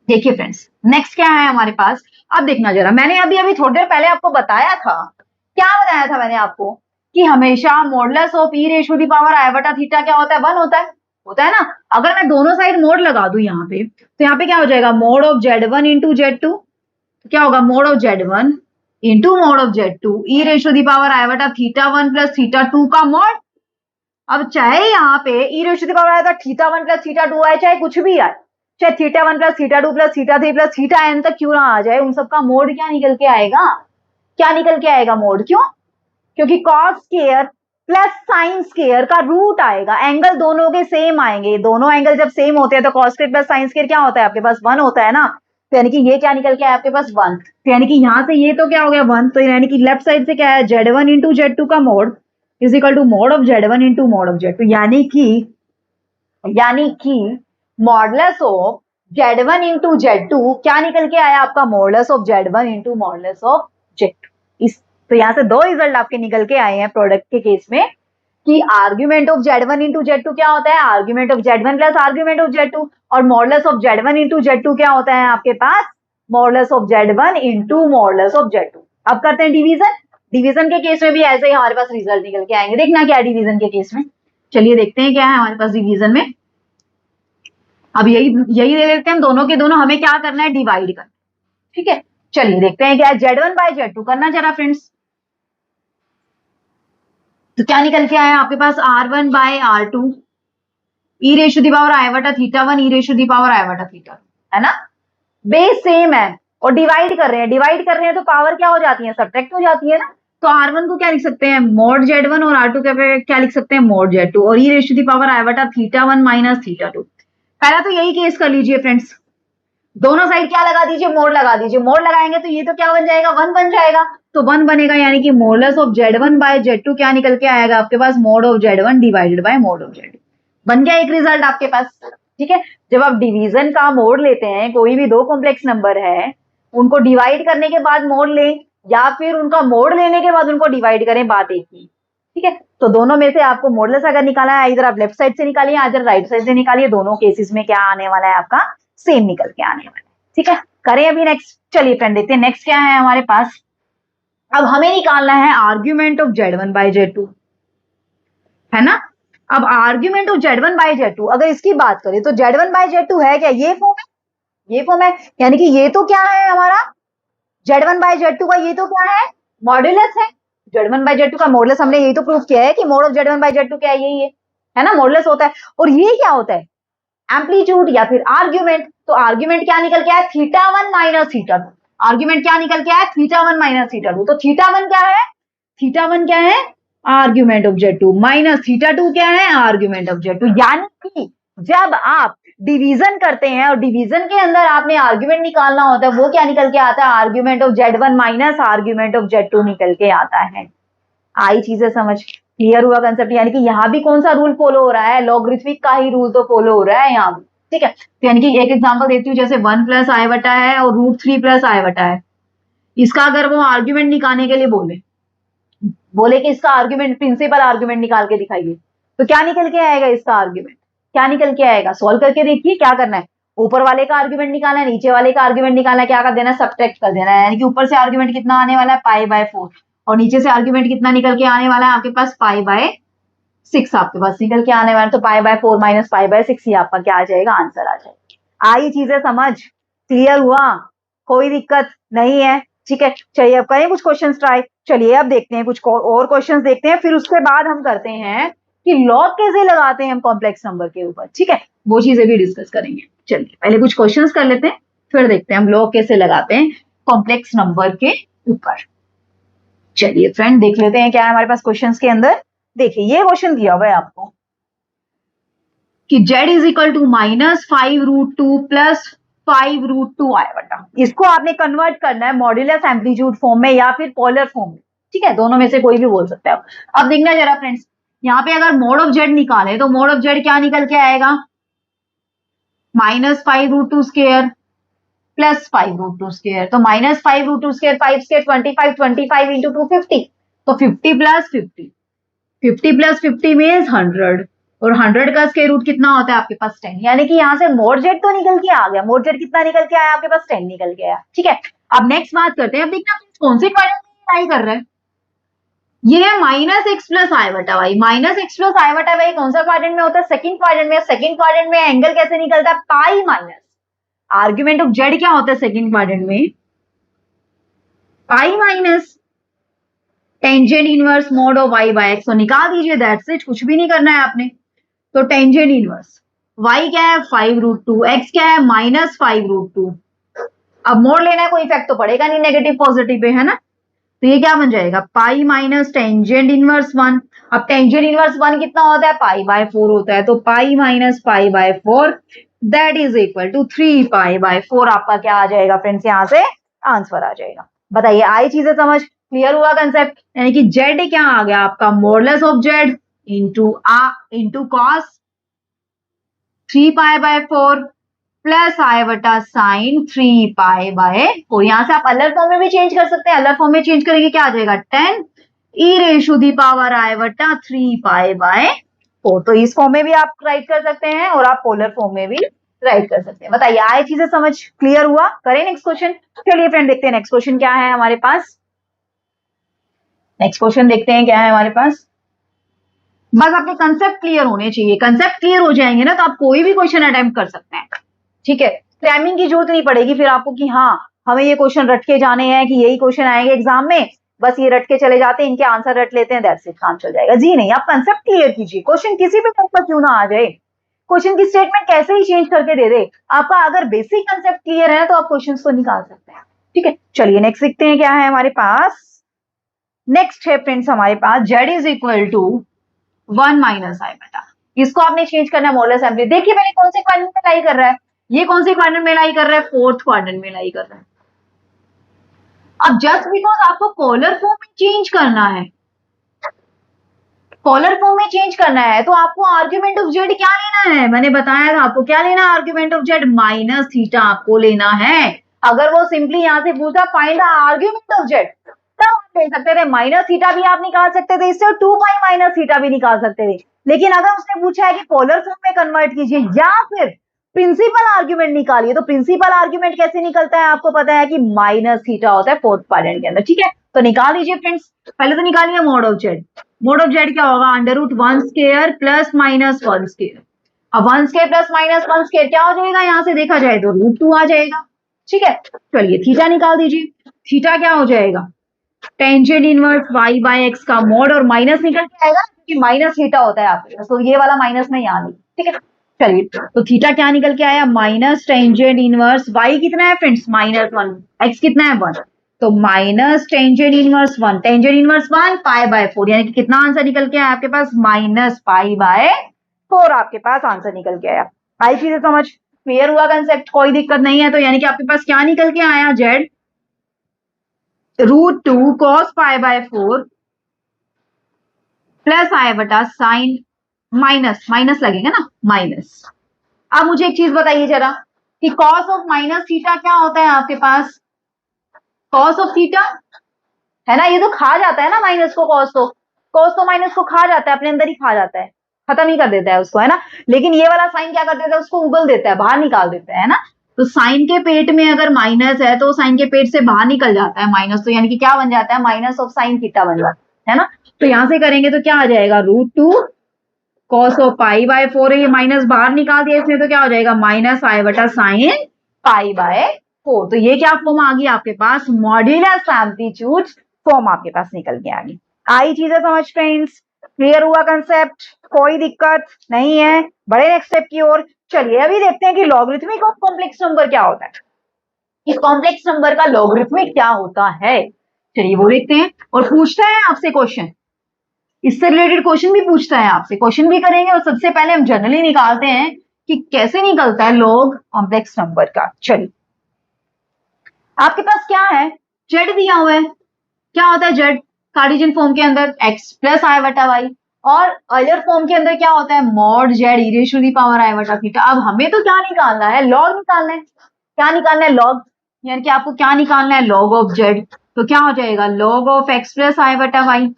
देखिए फ्रेंड्स, नेक्स्ट क्या है हमारे पास, अब देखना जरा, मैंने अभी थोड़ी देर पहले आपको बताया था, क्या बताया था मैंने आपको, कि हमेशा modulus of e ratio the power iota theta क्या होता है, 1 होता है ना। अगर मैं दोनों साइड मोड लगा दूं यहाँ पे, तो यहाँ पे क्या हो जाएगा, mode of Z1 into Z2, तो क्या होगा, mod of Z1 into mod of Z2 e ratio the power iota theta 1 plus theta 2 का मोड। अब चाहे यहाँ पे ई रेशो दी पावर आएगा थीटा 1 प्लस थीटा 2 आए, चाहे कुछ भी आए, चाहे theta 1 plus theta 2 plus theta 3 plus theta n तक क्यों ना आ जाए, उन सबका मोड क्या निकल के आएगा, क्या निकल के आएगा, मोड। क्यों, क्योंकि cos square plus sine square का रूट आएगा, एंगल दोनों के सेम आएंगे, दोनों एंगल जब सेम होते हैं तो cos square plus sine square क्या होता है आपके पास, 1 होता है ना। तो यानी कि ये क्या निकल के आया आपके पास 1, तो यानी कि यहाँ से ये तो क्या हो गया 1, तो यानी कि लेफ्ट साइड से क्या है, Z1 इंटू Z2 का mod is equal to mod of Z1 into mod of Z2, यानी कि modulus of Z1 into Z2 क्या निकल के आया आपका, modulus of Z1 into modulus of Z2। इस तो यहाँ से दो रिजल्ट आपके निकल के आए हैं प्रोडक्ट के केस में, कि argument of Z1 into Z2 क्या होता है, argument of Z1 plus argument of Z2, और modulus of Z1 into Z2 क्या होता है आपके पास, modulus of Z1 into modulus of Z2। अब करते हैं डिवीजन। डिवीजन के केस में भी ऐसे ही हमारे पास रिजल्ट निकल के आएंगे। देखना क्या है डिवीजन के केस में, चलिए देखते हैं क्या है हमारे पास डिवीजन में। अब यही दे देते हैं दोनों के दोनों, हमें क्या करना है, डिवाइड करना। ठीक है, चलिए देखते हैं क्या है, Z1 बाय Z2 करना जरा फ्रेंड्स। तो क्या निकल के आया आपके पास, R1 by R2 e ratio the power iota theta 1 e ratio the power iota theta, है ना। बेस सेम है और डिवाइड कर रहे हैं तो पावर क्या हो जाती है, सब्ट्रैक्ट हो जाती है ना। तो R1 को क्या लिख सकते हैं, मॉड Z1 और R2 क्या लिख सकते हैं, मॉड Z2 और ई ratio the power iota theta 1 minus theta 2। पहला तो यही केस कर लीजिए फ्रेंड्स, दोनों साइड क्या लगा दीजिए, मोड लगा दीजिए। मोड लगाएंगे तो ये तो क्या बन जाएगा, 1 बन जाएगा। तो 1 बनेगा, यानी कि modeless of Z1 bye Z2 क्या निकल के आएगा आपके पास, mod of Z1 divided by mod of Z2। बन गया एक रिजल्ट आपके पास। ठीक है, जब आप डिवीजन का मोड लेते हैं, कोई भी दो कॉम्प्लेक्स नंबर है, उनको डिवाइड करने के बाद मोड लें या फिर उनका मोड लेने के बाद उनको डिवाइड करें, बात एक ही। ठीक है, तो दोनों में से आपको मोडलेस अगर निकाला है, इधर आप लेफ्ट साइड से निकालिए, इधर राइट साइड से निकालिए, दोनों केसेस में क्या आने वाला है आपका, सेम निकल के आने वाला है। ठीक है, करें अभी नेक्स्ट। चलिए फ्रेंड देखते हैं नेक्स्ट क्या है हमारे पास। अब हमें निकालना है argument of Z1 bye Z2, है ना। अब argument of Z1 bye Z2 अगर इसकी बात करें तो Z1 बाय Z2 है क्या, ये फॉर्म है, ये फॉर्म है, यानी कि ये तो क्या है हमारा Z1 बाय Z2 का, ये तो क्या है, मॉड्यूलस है। Z1 बाय Z2 का मॉडुलस हमने यही तो प्रूव किया है कि mode of Z1 bye Z2 क्या है, यही है ना, मॉडुलस होता है। और ये क्या होता है, एम्पलीट्यूड या फिर आर्ग्यूमेंट। तो आर्ग्यूमेंट क्या निकल के आया, थीटा 1 माइनस थीटा 2। आर्ग्यूमेंट क्या निकल के आया, थीटा 1 माइनस थीटा 2। तो थीटा 1 क्या है, थीटा 1 क्या है, argument of Z2 minus theta 2 क्या है, आर्ग्यूमेंट ऑफ Z2। यानी कि जब आप डिवीजन करते हैं और डिवीजन के अंदर आपने आर्ग्यूमेंट निकालना होता है, वो क्या निकल के आता है, argument of Z1 minus argument of Z2 निकल के आता है। आई चीजें समझ, क्लियर हुआ कंसेप्ट। यानी कि यहाँ भी कौन सा रूल फॉलो हो रहा है, लॉगरिथमिक का ही रूल तो फॉलो हो रहा है यहाँ भी। ठीक है, तो यानी कि एक एग्जांपल देती हूँ, जैसे 1 प्लस आई बटा है और √3 प्लस आई बटा है। इसका अगर वो आर्ग्यूमेंट निकालने के लिए बोले कि इसका आर्ग्यूमेंट, प्रिंसिपल आर्ग्यूमेंट निकाल के दिखाइए, तो क्या निकल के आएगा इसका आर्ग्यूमेंट, क्या निकल के आएगा, सॉल्व करके देखिए क्या करना है। ऊपर वाले का आर्ग्यूमेंट निकालना है, नीचे वाले का आर्ग्यूमेंट निकालना है, क्या कर देना, सब्ट्रैक्ट कर देना है। यानी कि ऊपर से आर्ग्यूमेंट कितना आने वाला है, π/4 और नीचे से आर्ग्यूमेंट कितना निकल के आने वाला है आपके पास, π/6 आपके पास निकल के आने वाला है। तो π/4 माइनस π/6 ही आपका क्या आ जाएगा, आंसर आ जाएगा। आई चीजें समझ, क्लियर हुआ, कोई दिक्कत नहीं है। ठीक है, चलिए अब करें कुछ क्वेश्चन ट्राई। चलिए अब देखते हैं कुछ और क्वेश्चन देखते हैं, फिर उसके बाद हम करते हैं कि लॉग कैसे लगाते हैं हम कॉम्प्लेक्स नंबर के ऊपर। ठीक है, वो चीजें भी डिस्कस करेंगे। चलिए पहले कुछ क्वेश्चंस कर लेते हैं, फिर देखते हैं हम लॉग कैसे लगाते हैं कॉम्प्लेक्स नंबर के ऊपर। चलिए फ्रेंड देख लेते हैं क्या है हमारे पास क्वेश्चंस के अंदर। देखिए ये क्वेश्चन दिया हुआ है आपको कि Z is equal to -5√2 plus 5√2 i बटा। इसको आपने कन्वर्ट करना है मॉड्यूलस एम्पलीट्यूड फॉर्म में या फिर पोलर फॉर्म में। ठीक है, दोनों में से कोई भी बोल सकते हैं आप। अब देखना जरा फ्रेंड्स, यहाँ पे अगर मोड ऑफ Z निकाले तो मोड ऑफ Z क्या निकल के आएगा, -5√2 स्क्वायर प्लस 5√2 स्क्वायर। तो -5√2 स्क्वायर 5 स्क्वायर 25, 25 इंटू 2 50। तो 50 प्लस 50, 50 प्लस 50 मीन्स 100 और 100 का स्क्वायर रूट कितना होता है आपके पास 10। यानी कि यहाँ से मोड Z तो निकल के आ गया, मोड Z कितना निकल के आया आपके पास, 10 निकल के आया। ठीक है, अब नेक्स्ट बात करते हैं। अब देखना कौन से क्वाड्रेंट में लाई कर रहे हैं, ये है -x प्लस आई बटा वाई। -x प्लस आई बटा वाई कौन सा क्वाड्रेंट में होता है, सेकंड क्वाड्रेंट में। सेकंड क्वाड्रेंट में एंगल कैसे निकलता है, pi minus argument of Z क्या होता है सेकंड क्वाड्रेंट में, pi minus tangent inverse mod of y by x। तो निकाल दीजिए, दैट्स इट, कुछ भी नहीं करना है आपने। तो टेंजेंट इनवर्स y क्या है 5√2, x क्या है -5√2। अब मोड लेना है, कोई इफेक्ट तो पड़ेगा नहीं नेगेटिव पॉजिटिव पे, है ना। तो ये क्या बन जाएगा, पाई माइनस टेंजेंट इनवर्स 1। अब टेंजेंट इनवर्स 1 कितना होता है, π/4 होता है। तो pi minus π/4 that is equal to 3π/4 आपका क्या आ जाएगा फ्रेंड्स, यहाँ से आंसर आ जाएगा। बताइए आई चीजें समझ, क्लियर हुआ कंसेप्ट। यानी कि Z क्या आ गया आपका, modulus of Z into cos 3π/4 plus आई बटा साइन 3π/4। यहाँ से आप अलर फॉर्म में भी चेंज कर सकते हैं, अलर फॉर्म में चेंज करेंगे क्या आ जाएगा, 10 e⁻⁴ तो इस फॉर्म में भी आप राइट कर सकते हैं और आप पोलर फॉर्म में भी राइट कर सकते हैं। बताइए आए चीजें समझ, क्लियर हुआ। करें नेक्स्ट क्वेश्चन। चलिए फ्रेंड देखते हैं नेक्स्ट क्वेश्चन क्या है हमारे पास। नेक्स्ट क्वेश्चन देखते हैं क्या है हमारे पास। बस आपके कंसेप्ट क्लियर होने चाहिए। कंसेप्ट क्लियर हो जाएंगे ना तो आप कोई भी क्वेश्चन अटेम्प्ट कर सकते हैं। ठीक है, टाइमिंग की जरूरत नहीं पड़ेगी फिर आपको कि हाँ हमें ये क्वेश्चन रट के जाने हैं कि यही क्वेश्चन आएंगे एग्जाम में, बस ये रट के चले जाते हैं, इनके आंसर रट लेते हैं, दैट्स इट, काम चल जाएगा। जी नहीं, आप कंसेप्ट क्लियर कीजिए। क्वेश्चन किसी भी टाइप का क्यों ना आ जाए, क्वेश्चन की स्टेटमेंट कैसे ही चेंज करके दे दे, आपका अगर बेसिक कंसेप्ट क्लियर है तो आप क्वेश्चन को निकाल सकते हैं। ठीक है, चलिए नेक्स्ट देखते हैं क्या है हमारे पास। नेक्स्ट है फ्रेंड्स हमारे पास z is equal to 1 minus आई बटा, इसको आपने चेंज करना है मॉडुलस एम्पलीट्यूड। देखिए मैंने कौन से क्वाड्रेंट में लाई कर रहा है, ये कौन से क्वाड्रेंट में लाई कर रहा है, फोर्थ क्वाड्रेंट में लाई कर रहा है। अब जस्ट बिकॉज आपको पोलर फॉर्म में चेंज करना है, पोलर फॉर्म में चेंज करना है तो आपको आर्ग्यूमेंट ऑफ जेड क्या लेना है, मैंने बताया था आपको क्या लेना है, argument of Z minus theta आपको लेना है। अगर वो सिंपली यहां से पूछा find the argument of Z, तब आप कह सकते थे माइनस थीटा भी आप निकाल सकते थे इससे, और 2 पाई माइनस थीटा भी निकाल सकते थे। लेकिन अगर उसने पूछा है कि पोलर फॉर्म में कन्वर्ट कीजिए या फिर प्रिंसिपल आर्ग्यूमेंट निकालिए, तो प्रिंसिपल आर्ग्यूमेंट कैसे निकलता है आपको पता है कि माइनस थीटा होता है फोर्थ क्वाड्रेंट के अंदर। ठीक है, तो निकाल लीजिए फ्रेंड्स, पहले तो निकालिए mod of z. Mod of z क्या होगा, under root 1 square plus minus 1 square. अब 1 स्क्वायर प्लस माइनस 1 स्क्वायर क्या हो जाएगा, यहां से देखा जाए तो रूट 2 आ जाएगा। ठीक है, चलिए थीटा निकाल दीजिए। थीटा क्या हो जाएगा, tangent inverse y by x का मॉड, और माइनस निकल के आएगा क्योंकि माइनस थीटा होता है आपके पास, तो ये वाला माइनस में यहाँ नहीं। ठीक है, चलिए तो थीटा क्या निकल के आया, माइनस टेंजेंट इनवर्स y कितना है फ्रेंड्स, -1, x कितना है 1, तो minus tangent inverse 1, tangent inverse 1 pi by 4, यानी कि कितना आंसर निकल के आया आपके पास, माइनस पाई बाय 4 आपके पास आंसर निकल के आया। आई चीजें समझ, क्लियर हुआ कंसेप्ट, कोई दिक्कत नहीं है। तो यानी कि आपके पास क्या निकल के आया, z √2 cos pi by 4 plus आई बटा साइन, माइनस माइनस लगेगा ना, माइनस। अब मुझे एक चीज बताइए जरा कि cos ऑफ माइनस थीटा क्या होता है आपके पास, cos ऑफ थीटा है ना, ये तो खा जाता है ना माइनस को, cos तो माइनस को खा जाता है, अपने अंदर ही खा जाता है, खत्म ही कर देता है उसको, है ना। लेकिन ये वाला साइन क्या कर देता है, उसको उगल देता है, बाहर निकाल देता है ना। तो साइन के पेट में अगर माइनस है तो साइन के पेट से बाहर निकल जाता है माइनस, तो यानी कि क्या बन जाता है, माइनस ऑफ साइन थीटा बन जाता है ना। तो यहां से करेंगे तो क्या आ जाएगा, √2 cos ऑफ पाई बाय 4 है, ये माइनस बाहर निकाल दिया इसने, तो क्या हो जाएगा, minus iota sine pi by 4। तो ये क्या फॉर्म आ गई आपके पास, मॉड्यूलस एम्पलीट्यूड फॉर्म आपके पास निकल के आ गई। आई चीजें समझ फ्रेंड्स, क्लियर हुआ कंसेप्ट, कोई दिक्कत नहीं है, बड़े नेक्स्ट स्टेप की ओर। चलिए अभी देखते हैं कि लॉगरिथमिक ऑफ कॉम्प्लेक्स नंबर क्या होता है, इस कॉम्प्लेक्स नंबर का लॉगरिथमिक क्या होता है। चलिए वो देखते हैं, और पूछता है आपसे क्वेश्चन, इससे रिलेटेड क्वेश्चन भी पूछता है आपसे, क्वेश्चन भी करेंगे, और सबसे पहले हम जनरली निकालते हैं कि कैसे निकलता है लॉग कॉम्प्लेक्स नंबर का। चलिए आपके पास क्या है, जेड दिया हुआ है, क्या होता है जेड कार्टेशियन फॉर्म के अंदर x प्लस आई बटा वाई, और अलियर फॉर्म के अंदर क्या होता है, mod z e raise to the power iota theta. अब हमें तो क्या निकालना है, लॉग निकालना है, क्या निकालना है, लॉग, यानी कि आपको क्या निकालना है, लॉग ऑफ जेड। तो क्या हो जाएगा, लॉग ऑफ x प्लस आई बटा वाई,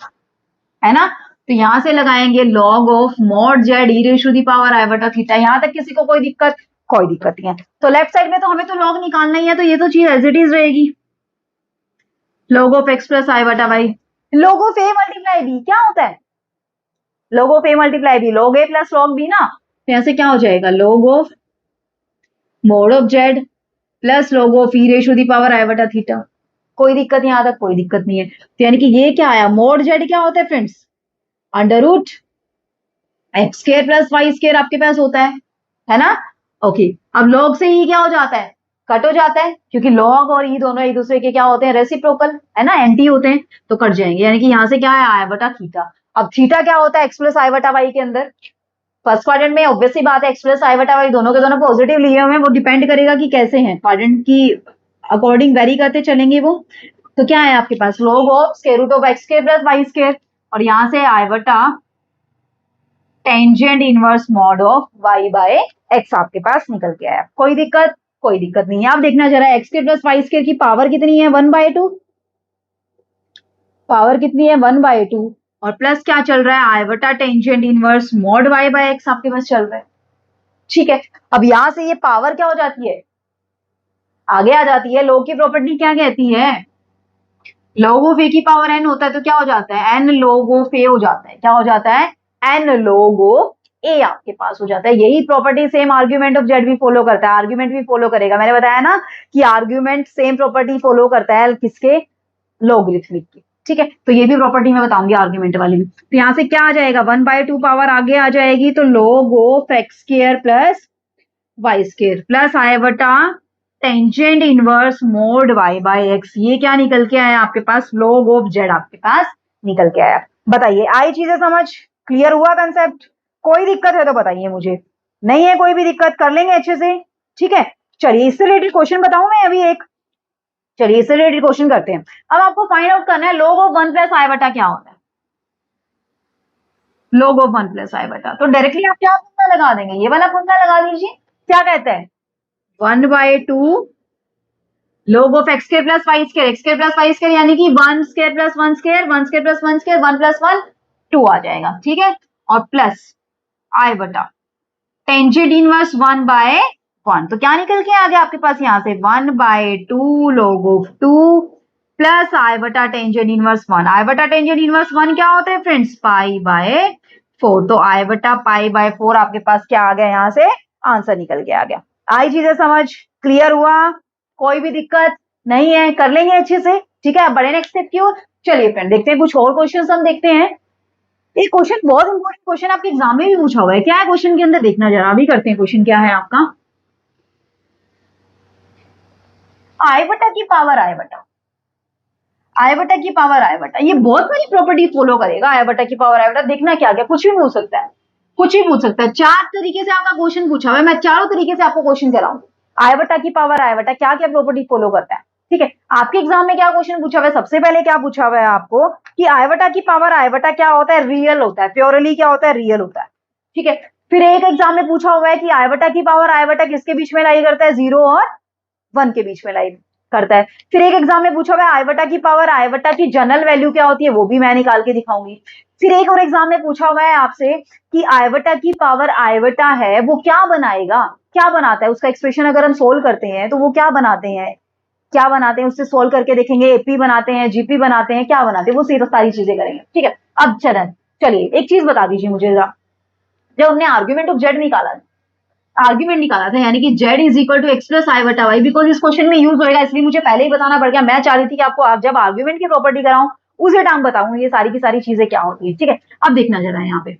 है ना। तो यहां से लगाएंगे log of mod z e raise to the power iota theta. यहां तक किसी को कोई दिक्कत, कोई दिक्कत नहीं है। तो लेफ्ट साइड में तो हमें तो लॉग निकालना ही है, तो ये तो चीज एज इट इज रहेगी, log ऑफ x प्लस आई बटा y. log of a multiply b क्या होता है, log of a multiply b, log a plus log b ना। तो यहां से क्या हो जाएगा, log of mod of z plus log of e raise to the power iota theta. कोई दिक्कत यहां तक, कोई दिक्कत नहीं है। तो यानी कि ये क्या आया, मोड z क्या होता है friends, under root x square plus y square आपके पास होता है ना। ओके, अब log से e क्या हो जाता है, कट हो जाता है, क्योंकि log और e दोनों एक दूसरे के क्या होते हैं, रेसिप्रोकल, है ना, एंटी होते हैं, तो कट जाएंगे। यानी कि यहां से क्या है, आई बटा थीटा। अब थीटा क्या होता है, एक्स प्लस आई बटा वाई के अंदर, फर्स्ट क्वाड्रेंट में ऑब्वियसली बात है, एक्स प्लस आई बटा वाई दोनों के दोनों पॉजिटिव लिए हुए हैं, वो डिपेंड करेगा कि कैसे हैं, क्वाड्रेंट की अकॉर्डिंग वेरी करते चलेंगे वो। तो क्या है आपके पास, log of square root of x square plus y square, और यहां से आई बटा tangent inverse mod of y by x आपके पास निकल के आया। कोई दिक्कत, कोई दिक्कत नहीं है। आप देखना जरा, x square plus y square की पावर कितनी है, 1/2, पावर कितनी है, 1/2, और प्लस क्या चल रहा है, आई बटा tangent inverse mod y by x आपके पास चल रहा है। ठीक है, अब यहां से ये पावर क्या हो जाती है, आगे आ जाती है। log की प्रॉपर्टी क्या कहती है, log ऑफ a की पावर n होता है, तो क्या हो जाता है, n log ऑफ a हो जाता है, क्या हो जाता है, एन log ऑफ ए आपके पास हो जाता है। यही property same argument of Z भी फॉलो करता है, आर्ग्यूमेंट भी फॉलो करेगा। मैंने बताया ना कि आर्ग्यूमेंट सेम प्रॉपर्टी फॉलो करता है किसके, लॉगरिथमिक की। ठीक है, तो ये भी प्रॉपर्टी मैं बताऊंगी आर्ग्यूमेंट वाली भी। तो यहां से क्या आ जाएगा, 1/2 पावर आगे आ जाएगी, तो log of x square plus y square plus आई बटा tangent inverse mod y by x. ये क्या निकल के आया आपके पास, log ऑफ जेड आपके पास निकल के आया। बताइए आई चीजें समझ, क्लियर हुआ कंसेप्ट? कोई दिक्कत है तो बताइए मुझे, नहीं है कोई भी दिक्कत, कर लेंगे अच्छे से। ठीक है, चलिए इससे रिलेटेड क्वेश्चन बताऊं मैं अभी एक। चलिए इससे रिलेटेड क्वेश्चन करते हैं। अब आपको फाइंड आउट करना है log ऑफ 1 प्लस आई बटा क्या होता है, log ऑफ 1 प्लस आई बटा। तो डायरेक्टली आप क्या फॉर्मूला लगा देंगे, ये वाला फॉर्मूला लगा दीजिए। क्या कहता है, 1/2 log of x square plus y square, x square plus y square यानी कि 1 square plus 1 square, 1 square plus 1 square, 1 plus 1 2 आ जाएगा। ठीक है, और प्लस आई बटा टेंजेंट इनवर्स 1/1। तो क्या निकल के आ गया आपके पास यहां से, 1/2 log ऑफ 2 प्लस आई बटा टेंजेंट इनवर्स 1। आई बटा टेंजेंट इनवर्स 1 क्या होता है फ्रेंड्स, पाई/4। तो आई बटा पाई/4 आपके पास क्या आ गया, यहां से आंसर निकल के आ गया। आई चीजें समझ, क्लियर हुआ, कोई भी दिक्कत नहीं है, कर लेंगे अच्छे से। ठीक है, अब बढ़े नेक्स्ट स्टेप की ओर। चलिए फ्रेंड देखते हैं कुछ और क्वेश्चन हम देखते हैं। एक क्वेश्चन बहुत इंपॉर्टेंट क्वेश्चन आपके एग्जाम में भी पूछा हुआ है। क्या है क्वेश्चन के अंदर, देखना जरा, अभी करते हैं। क्वेश्चन क्या है आपका, आई बटा की पावर आई बटा, आई बटा की पावर आई बटा, ये बहुत बड़ी प्रॉपर्टी फॉलो करेगा। आई बटा की पावर आई बटा, देखना क्या क्या, कुछ भी पूछ सकता है, कुछ भी पूछ सकता है। 4 तरीके से आपका क्वेश्चन पूछा हुआ है, मैं चारों तरीके से आपको क्वेश्चन कराऊंगी। आई बटा की पावर आई बटा क्या क्या प्रॉपर्टी फॉलो करता है। ठीक है, आपके एग्जाम में क्या क्वेश्चन पूछा हुआ है, सबसे पहले क्या पूछा हुआ है आपको कि आई बटा की पावर आई बटा क्या होता है, रियल होता है, प्योरली क्या होता है, रियल होता है। ठीक है, फिर एक एग्जाम में पूछा हुआ है कि आई बटा की पावर आई बटा किसके बीच में लाई करता है, 0 और 1 के बीच में लाई करता है। फिर एक एग्जाम में पूछा हुआ है आई बटा की पावर आई बटा की जनरल वैल्यू क्या होती है, वो भी मैं निकाल के दिखाऊंगी। फिर एक और एग्जाम में पूछा हुआ है आपसे कि आई बटा की पावर आई बटा है वो क्या बनाएगा, क्या बनाता है, उसका एक्सप्रेशन अगर हम सोल्व करते हैं तो वो क्या बनाते हैं, क्या बनाते हैं, उससे सोल्व करके देखेंगे, एपी बनाते हैं, जीपी बनाते हैं, क्या बनाते हैं, वो सारी चीजें करेंगे। ठीक है, अब चलिए एक चीज बता दीजिए मुझे जरा, जब हमने आर्ग्यूमेंट ऑफ जेड निकाला, आर्ग्यूमेंट निकाला था यानी कि z is equal to x plus आई बटा वाई, बिकॉज इस क्वेश्चन में यूज होएगा इसलिए मुझे पहले ही बताना पड़ गया। मैं चाह रही थी कि आपको जब आर्ग्यूमेंट की प्रॉपर्टी कराऊं उसे टाइम बताऊं ये सारी की सारी चीजें क्या होती है। ठीक है, अब देखना जरा यहाँ पे,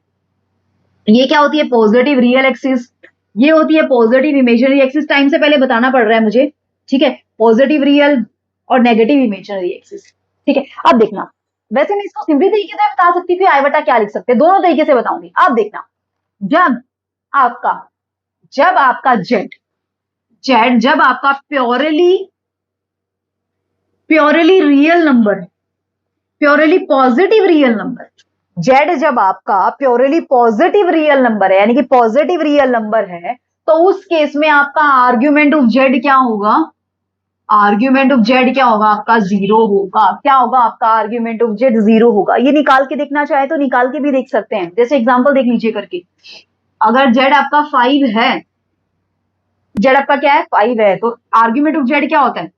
ये क्या होती है, पॉजिटिव रियल एक्सिस, ये होती है पॉजिटिव इमेजिनरी एक्सिस। टाइम से पहले बताना पड़ रहा है मुझे। ठीक है, पॉजिटिव रियल और नेगेटिव इमेजिनरी एक्सिस। ठीक है, अब देखना, वैसे मैं इसको सिंपली तरीके से बता सकती थी, आई बटा क्या लिख सकते हैं, दोनों तरीके से बताऊंगी। आप देखना, जब आपका जब आपका जेड जेड जब आपका प्योरली रियल नंबर है, purely positive real number, Z जब आपका प्योरली पॉजिटिव रियल नंबर है यानी कि पॉजिटिव रियल नंबर है, तो उस केस में आपका आर्ग्यूमेंट ऑफ जेड क्या होगा, आर्ग्यूमेंट ऑफ जेड क्या होगा आपका, 0 होगा। क्या होगा आपका आर्ग्यूमेंट ऑफ जेड, 0 होगा। ये निकाल के देखना चाहे तो निकाल के भी देख सकते हैं, जैसे एग्जांपल देख लीजिए करके। अगर जेड आपका 5 है, जेड आपका क्या है, 5 है, तो आर्ग्यूमेंट ऑफ जेड क्या होता है,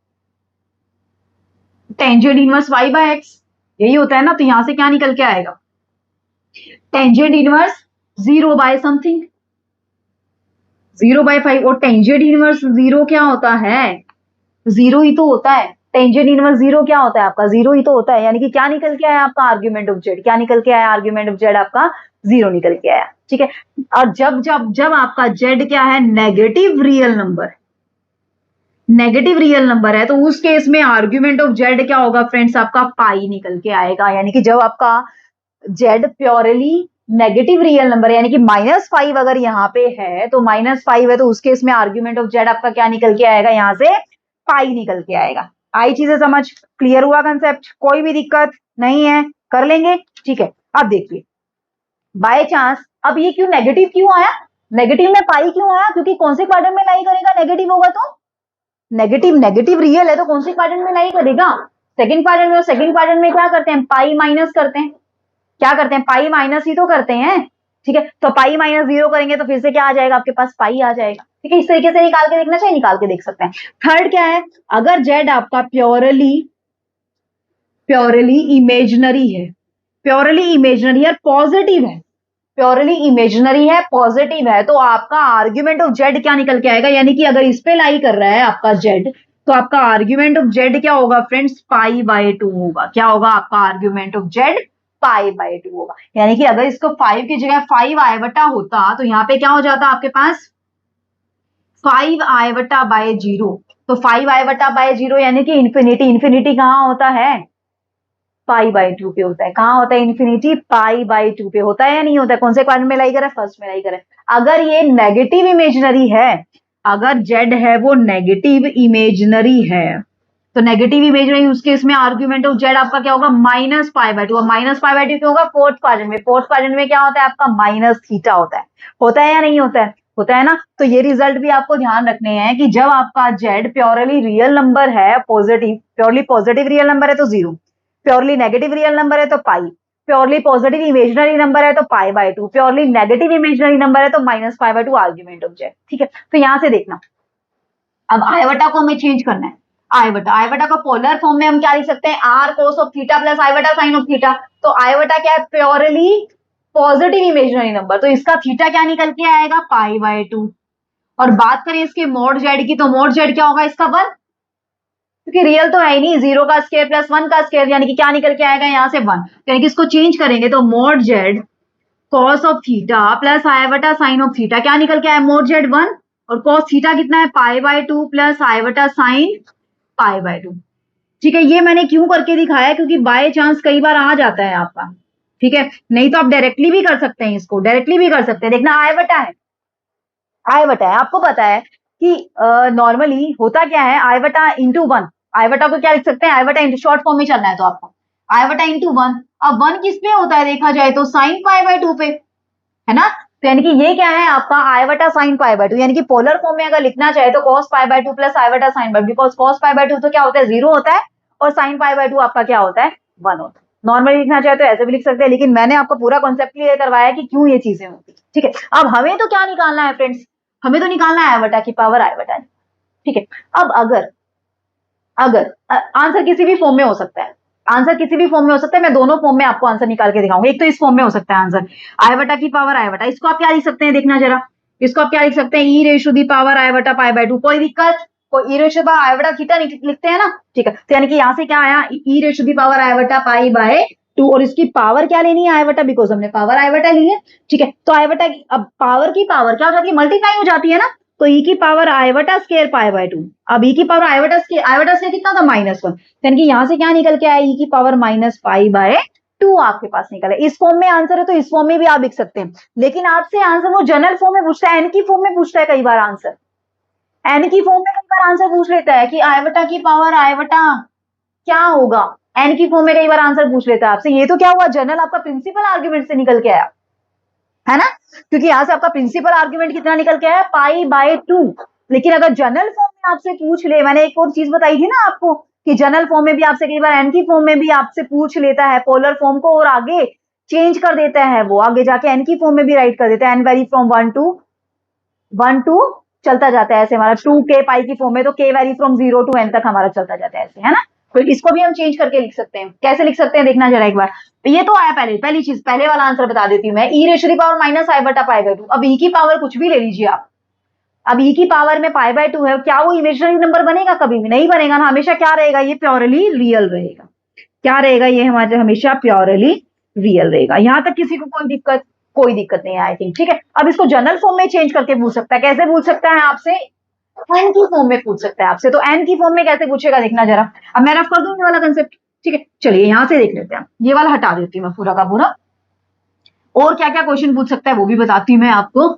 tangent inverse y by x, यही होता है ना। तो यहां से क्या निकल के आएगा, टेंजेंट इनवर्स 0 बाय समथिंग, 0/5, और टेंजेंट इनवर्स 0 क्या होता है, 0 ही तो होता है। टेंजेंट इनवर्स 0 क्या होता है आपका, 0 ही तो होता है। यानी कि क्या निकल के आया आपका आर्ग्यूमेंट ऑफ जेड, क्या निकल के आया आर्ग्यूमेंट ऑफ जेड आपका, 0 निकल के आया। ठीक है, और जब जब जब आपका जेड क्या है, negative real number, negative real number है, तो उस केस में आर्ग्यूमेंट ऑफ जेड क्या होगा फ्रेंड्स, आपका पाई निकल के आएगा। यानी कि जब आपका Z purely negative real number है यानी कि -5 अगर यहाँ पे है, तो -5 है, तो उस केस में आर्ग्यूमेंट ऑफ जेड आपका क्या निकल के आएगा, यहाँ से पाई निकल के आएगा। आई चीजें समझ, क्लियर हुआ कंसेप्ट, कोई भी दिक्कत नहीं है, कर लेंगे। ठीक है, अब देखिए, बाय चांस अब ये क्यों नेगेटिव क्यों आया, नेगेटिव में पाई क्यों आया, क्योंकि कौन से क्वाड्रेंट में लाई करेगा, नेगेटिव होगा तो नेगेटिव रियल है तो कौन से क्वाड्रेंट में लाई करेगा, सेकंड क्वाड्रेंट में। और सेकंड क्वाड्रेंट में क्या करते हैं, पाई माइनस करते हैं, क्या करते हैं, पाई माइनस ही तो करते हैं। ठीक है, तो पाई -0 करेंगे तो फिर से क्या आ जाएगा आपके पास, पाई आ जाएगा। ठीक है, इस तरीके से निकाल के देखना चाहिए, निकाल के देख सकते हैं। थर्ड क्या है, अगर जेड आपका प्योरली इमेजिनरी है, प्योरली इमेजिनरी और पॉजिटिव है, प्योरली इमेजिनरी है, पॉजिटिव है, तो आपका आर्ग्यूमेंट ऑफ जेड क्या निकल के आएगा, यानी कि अगर इस पे लाई कर रहा है आपका जेड, तो आपका आर्ग्यूमेंट ऑफ जेड क्या होगा फ्रेंड्स, π/2 होगा। क्या होगा आपका आर्ग्यूमेंट ऑफ जेड, π/2 होगा। यानी कि अगर इसको 5 की जगह 5i होता तो यहाँ पे क्या हो जाता आपके पास 5i/0। तो 5i/0 यानी कि इंफिनिटी, इंफिनिटी कहाँ होता है, π/2 पे होता है। कहाँ होता है इन्फिनिटी, π/2 पे होता है या नहीं होता है। कौन से क्वाड्रेंट में लाई करें, फर्स्ट में लाई करें। अगर ये नेगेटिव इमेजिनरी है, अगर जेड है वो नेगेटिव इमेजिनरी है, तो नेगेटिव इमेजिनरी उसके इसमें आर्ग्यूमेंट ऑफ जेड आपका क्या होगा, -π/2। और -π/2 क्यों होगा, फोर्थ क्वाड्रेंट में। फोर्थ क्वाड्रेंट में क्या होता है आपका -θ होता है या नहीं होता है, होता है ना। तो ये रिजल्ट भी आपको ध्यान रखने हैं कि जब आपका जेड प्योरली रियल नंबर है, positive, purely positive real number है तो 0, प्योरली नेगेटिव रियल नंबर है तो पाई, प्योरली पॉजिटिव इमेजिनरी नंबर है तो π/2, प्योरली नेगेटिव इमेजिनरी नंबर है तो -π/2 आर्ग्यूमेंट ऑफ जेड। ठीक है, तो यहां से देखना, अब i को हमें चेंज करना है। i को पोलर फॉर्म में हम क्या लिख सकते हैं, r cos of theta plus i sin of theta. तो i क्या है, प्योरली पॉजिटिव इमेजिनरी नंबर, तो इसका थीटा क्या निकल के आएगा, π/2। और बात करें इसके मोड जेड की, तो मोड जेड क्या होगा इसका 1, क्योंकि रियल तो है ही नहीं, 0 का स्क्वायर प्लस 1 का स्क्वायर, यानी कि क्या निकल के आएगा यहाँ से 1। यानी कि इसको चेंज करेंगे तो mode Z cos of theta plus i sin of theta, क्या निकल के आया, मोड जेड 1, और cos थीटा कितना है, π/2 प्लस i sin π/2। ठीक है, ये मैंने क्यों करके दिखाया, क्योंकि बाय चांस कई बार आ जाता है आपका। ठीक है, नहीं तो आप डायरेक्टली भी कर सकते हैं, इसको डायरेक्टली भी कर सकते हैं। देखना i है, आपको पता है कि नॉर्मली होता क्या है, i/1, i को क्या लिख सकते हैं, i शॉर्ट फॉर्म में चलना है तो आपको i/1। अब 1 किस पे होता है देखा जाए तो sin π/2 पे, है ना। तो यानी कि ये क्या है आपका i sin π/2, यानी कि पोलर फॉर्म में अगर लिखना चाहे तो cos π/2 plus i sin π/2, because cos π/2 तो क्या होता है 0 होता है, और sin π/2 आपका क्या होता है 1 होता है। नॉर्मली लिखना चाहे तो ऐसे भी लिख सकते हैं, लेकिन मैंने आपको पूरा कॉन्सेप्ट क्लियर करवाया कि क्यों ये चीजें होती है। ठीक है, अब हमें तो क्या निकालना है फ्रेंड्स, हमें तो निकालना है i की पावर i। ठीक है, अब अगर आंसर किसी भी फॉर्म में हो सकता है, आंसर किसी भी फॉर्म में हो सकता है, मैं दोनों फॉर्म में आपको आंसर निकाल के दिखाऊंगा। एक तो इस फॉर्म में हो सकता है आंसर i की पावर i, इसको आप क्या लिख सकते हैं देखना जरा, इसको आप क्या लिख सकते हैं, e ratio the power i π/2। कोई दिक्कत, कोई e ratio power i theta लिखते हैं ना। ठीक है, तो यानी कि यहां से क्या आया, e ratio the power i π/2, और इसकी पावर क्या लेनी है i, बिकॉज हमने पावर i ली है। ठीक है, तो i, अब पावर की पावर क्या हो जाती है, मल्टीप्लाई हो जाती है ना, तो e की पावर i स्क्वायर π/2। अब e की पावर i स्क्वायर कितना था, -1, यानी कि यहां से क्या निकल के आया, e की पावर -π/2 आपके पास निकला। इस फॉर्म में आंसर है तो इस फॉर्म में भी आप लिख सकते हैं, लेकिन आपसे आंसर वो जनरल फॉर्म में पूछता है, एन की फॉर्म में पूछता है कई बार आंसर, एन की फॉर्म में कई बार आंसर पूछ लेता है कि i की पावर i क्या होगा, एन की फॉर्म में कई बार आंसर पूछ लेता है आपसे। ये तो क्या हुआ, जनरल आपका प्रिंसिपल आर्ग्यूमेंट से निकल के आया, है ना, क्योंकि यहां से आपका प्रिंसिपल आर्ग्यूमेंट कितना निकल के आया, π/2। लेकिन अगर जनरल फॉर्म में आपसे पूछ ले, मैंने एक और चीज बताई थी ना आपको कि जनरल फॉर्म में भी आपसे कई बार एन की फॉर्म में भी आपसे पूछ लेता है पोलर फॉर्म को, और आगे चेंज कर देता है, वो आगे जाके एन की फॉर्म में भी राइट कर देता है, एन वेरी फ्रॉम 1 to चलता जाता है ऐसे हमारा 2k पाई की फॉर्म में, तो k very from 0 to n तक हमारा चलता जाता है ऐसे, है ना। तो इसको भी हम चेंज करके लिख सकते हैं, कैसे लिख सकते हैं देखना जरा एक बार। तो ये तो आया पहली चीज, पहले वाला आंसर बता देती हूँ मैं, e ratio the power -i π/2। अब e की पावर कुछ भी ले लीजिए आप, अब e की पावर में π/2 है, क्या वो इमेजिनरी नंबर बनेगा, कभी भी नहीं बनेगा ना, हमेशा क्या रहेगा, ये प्योरली रियल रहेगा। क्या रहेगा, ये हमारे हमेशा प्योरली रियल रहेगा। यहां तक किसी को कोई दिक्कत नहीं है आई थिंक। ठीक है, अब इसको जनरल फॉर्म में चेंज करके पूछ सकता है, कैसे पूछ सकता है आपसे, एन की फॉर्म में पूछ सकता है आपसे। तो एन की फॉर्म में कैसे पूछेगा देखना जरा, अब मैं रफ कर दूं ये वाला कंसेप्ट। ठीक है, चलिए यहां से देख लेते हैं, ये वाला हटा देती हूँ मैं पूरा का पूरा, और क्या क्या क्वेश्चन पूछ सकता है वो भी बताती हूँ मैं आपको,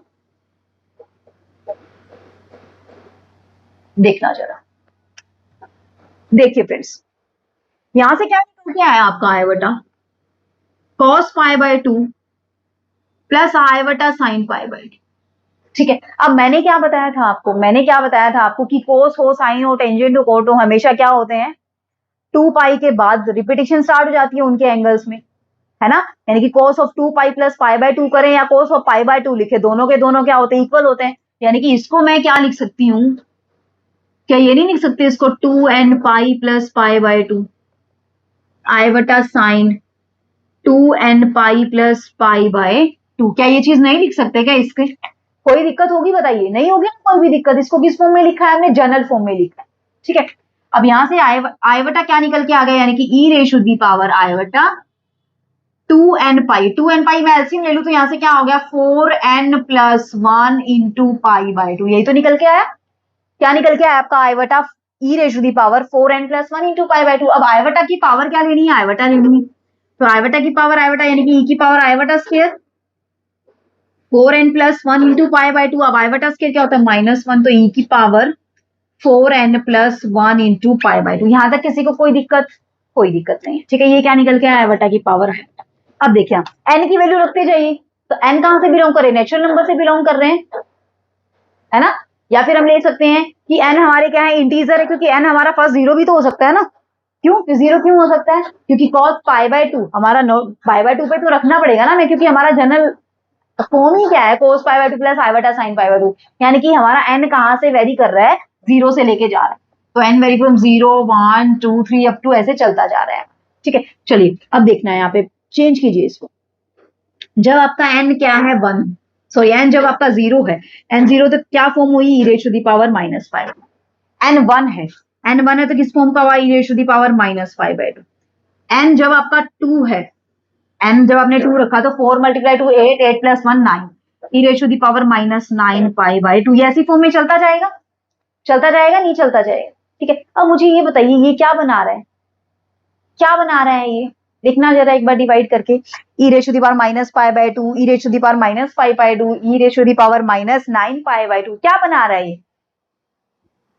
देखना जरा। देखिए फ्रेंड्स, यहां से क्या निकल के आया आपका i cos π/2 plus i sin π/2। ठीक है, अब मैंने क्या बताया था आपको, कि कोस हो, साइन हो, टेंजेंट हो, कोट हो, हमेशा क्या होते हैं 2 पाई के बाद रिपीटेशन स्टार्ट हो जाती है उनके एंगल्स में, है ना। यानी कि cos ऑफ 2 पाई प्लस π/2 करें या cos ऑफ π/2 लिखे, दोनों के दोनों क्या होते हैं, इक्वल होते हैं। यानी कि इसको मैं क्या लिख सकती हूँ, क्या ये नहीं लिख सकते इसको 2n pi plus π/2 i sin 2n pi plus π/2, 2। क्या ये चीज नहीं लिख सकते क्या इसके? कोई दिक्कत होगी बताइए? नहीं होगी ना कोई भी दिक्कत। इसको किस फॉर्म में लिखा है हमने? जनरल फॉर्म में लिखा है, ठीक है। अब यहां से आई बटा क्या निकल के आ गया, यानी कि ई रेश टू दी पावर आई बटा 2n पाई। 2n पाई मैं एलसीएम ले लूं तो यहां से क्या हो गया 4n plus 1 into pi by 2। यही तो निकल के आया। क्या निकल के आया आपका? आई बटा e raise to the power 4n plus 1 into pi by 2। अब आई बटा की पावर क्या लेनी है? आई बटा लेनी है। तो आई बटा की पावर आई बटा यानी कि ई की पावर आई बटा square 4n plus 1 into pi by 2। अब आई बटा स्क्वायर क्या होता है? -1। तो ई की power 4n plus 1 into pi by 2। यहां तक किसी को कोई दिक्कत? कोई दिक्कत नहीं है, ठीक है। ये क्या निकल के आया? आई बटा की पावर है। अब देखिए एन की वैल्यू रखते जाइए। तो एन कहां से बिलोंग कर रहे हैं? नेचुरल नंबर से बिलोंग कर रहे हैं, है ना। या फिर हम ले सकते हैं कि एन हमारे क्या है? इंटीजर है, क्योंकि एन हमारा फर्स्ट जीरो भी तो हो सकता है ना। क्यों जीरो क्यों हो सकता है? क्योंकि cos पाई बाय 2 हमारा पाई बाय 2 पे तो रखना पड़ेगा ना हमें, क्योंकि हमारा जनरल फॉर्म ही क्या है? cos पाई बाय 2 प्लस आई बटा साइन पाई बाय 2। यानी कि हमारा एन कहां से वेरी कर रहा है? जीरो से लेके जा रहा है। तो n vary from 0 1 2 3 up to ऐसे चलता जा रहा है, ठीक है। चलिए अब देखना है, यहाँ पे चेंज कीजिए इसको। जब आपका n क्या है? 1, सॉरी n जब आपका 0 है, n 0 तो क्या फॉर्म हुई? ई raise to the power -5। n 1 है, n 1 है तो किस फॉर्म का हुआ? E raise to the power -5 by 2। n जब आपका 2 है, n जब आपने 2 रखा तो 4 multiply 2 8, 8 plus 1 9, e raise to the power -9 pi by 2। ये ऐसी फॉर्म में चलता जाएगा, चलता जाएगा, नहीं चलता जाएगा, ठीक है। अब मुझे ये बताइए ये क्या बना रहा है? क्या बना रहा है ये? देखना जरा एक बार डिवाइड करके। E ratio the power -pi by 2, e ratio the power -5 by 2, e ratio the power -9 pi by 2। क्या बना रहा है ये?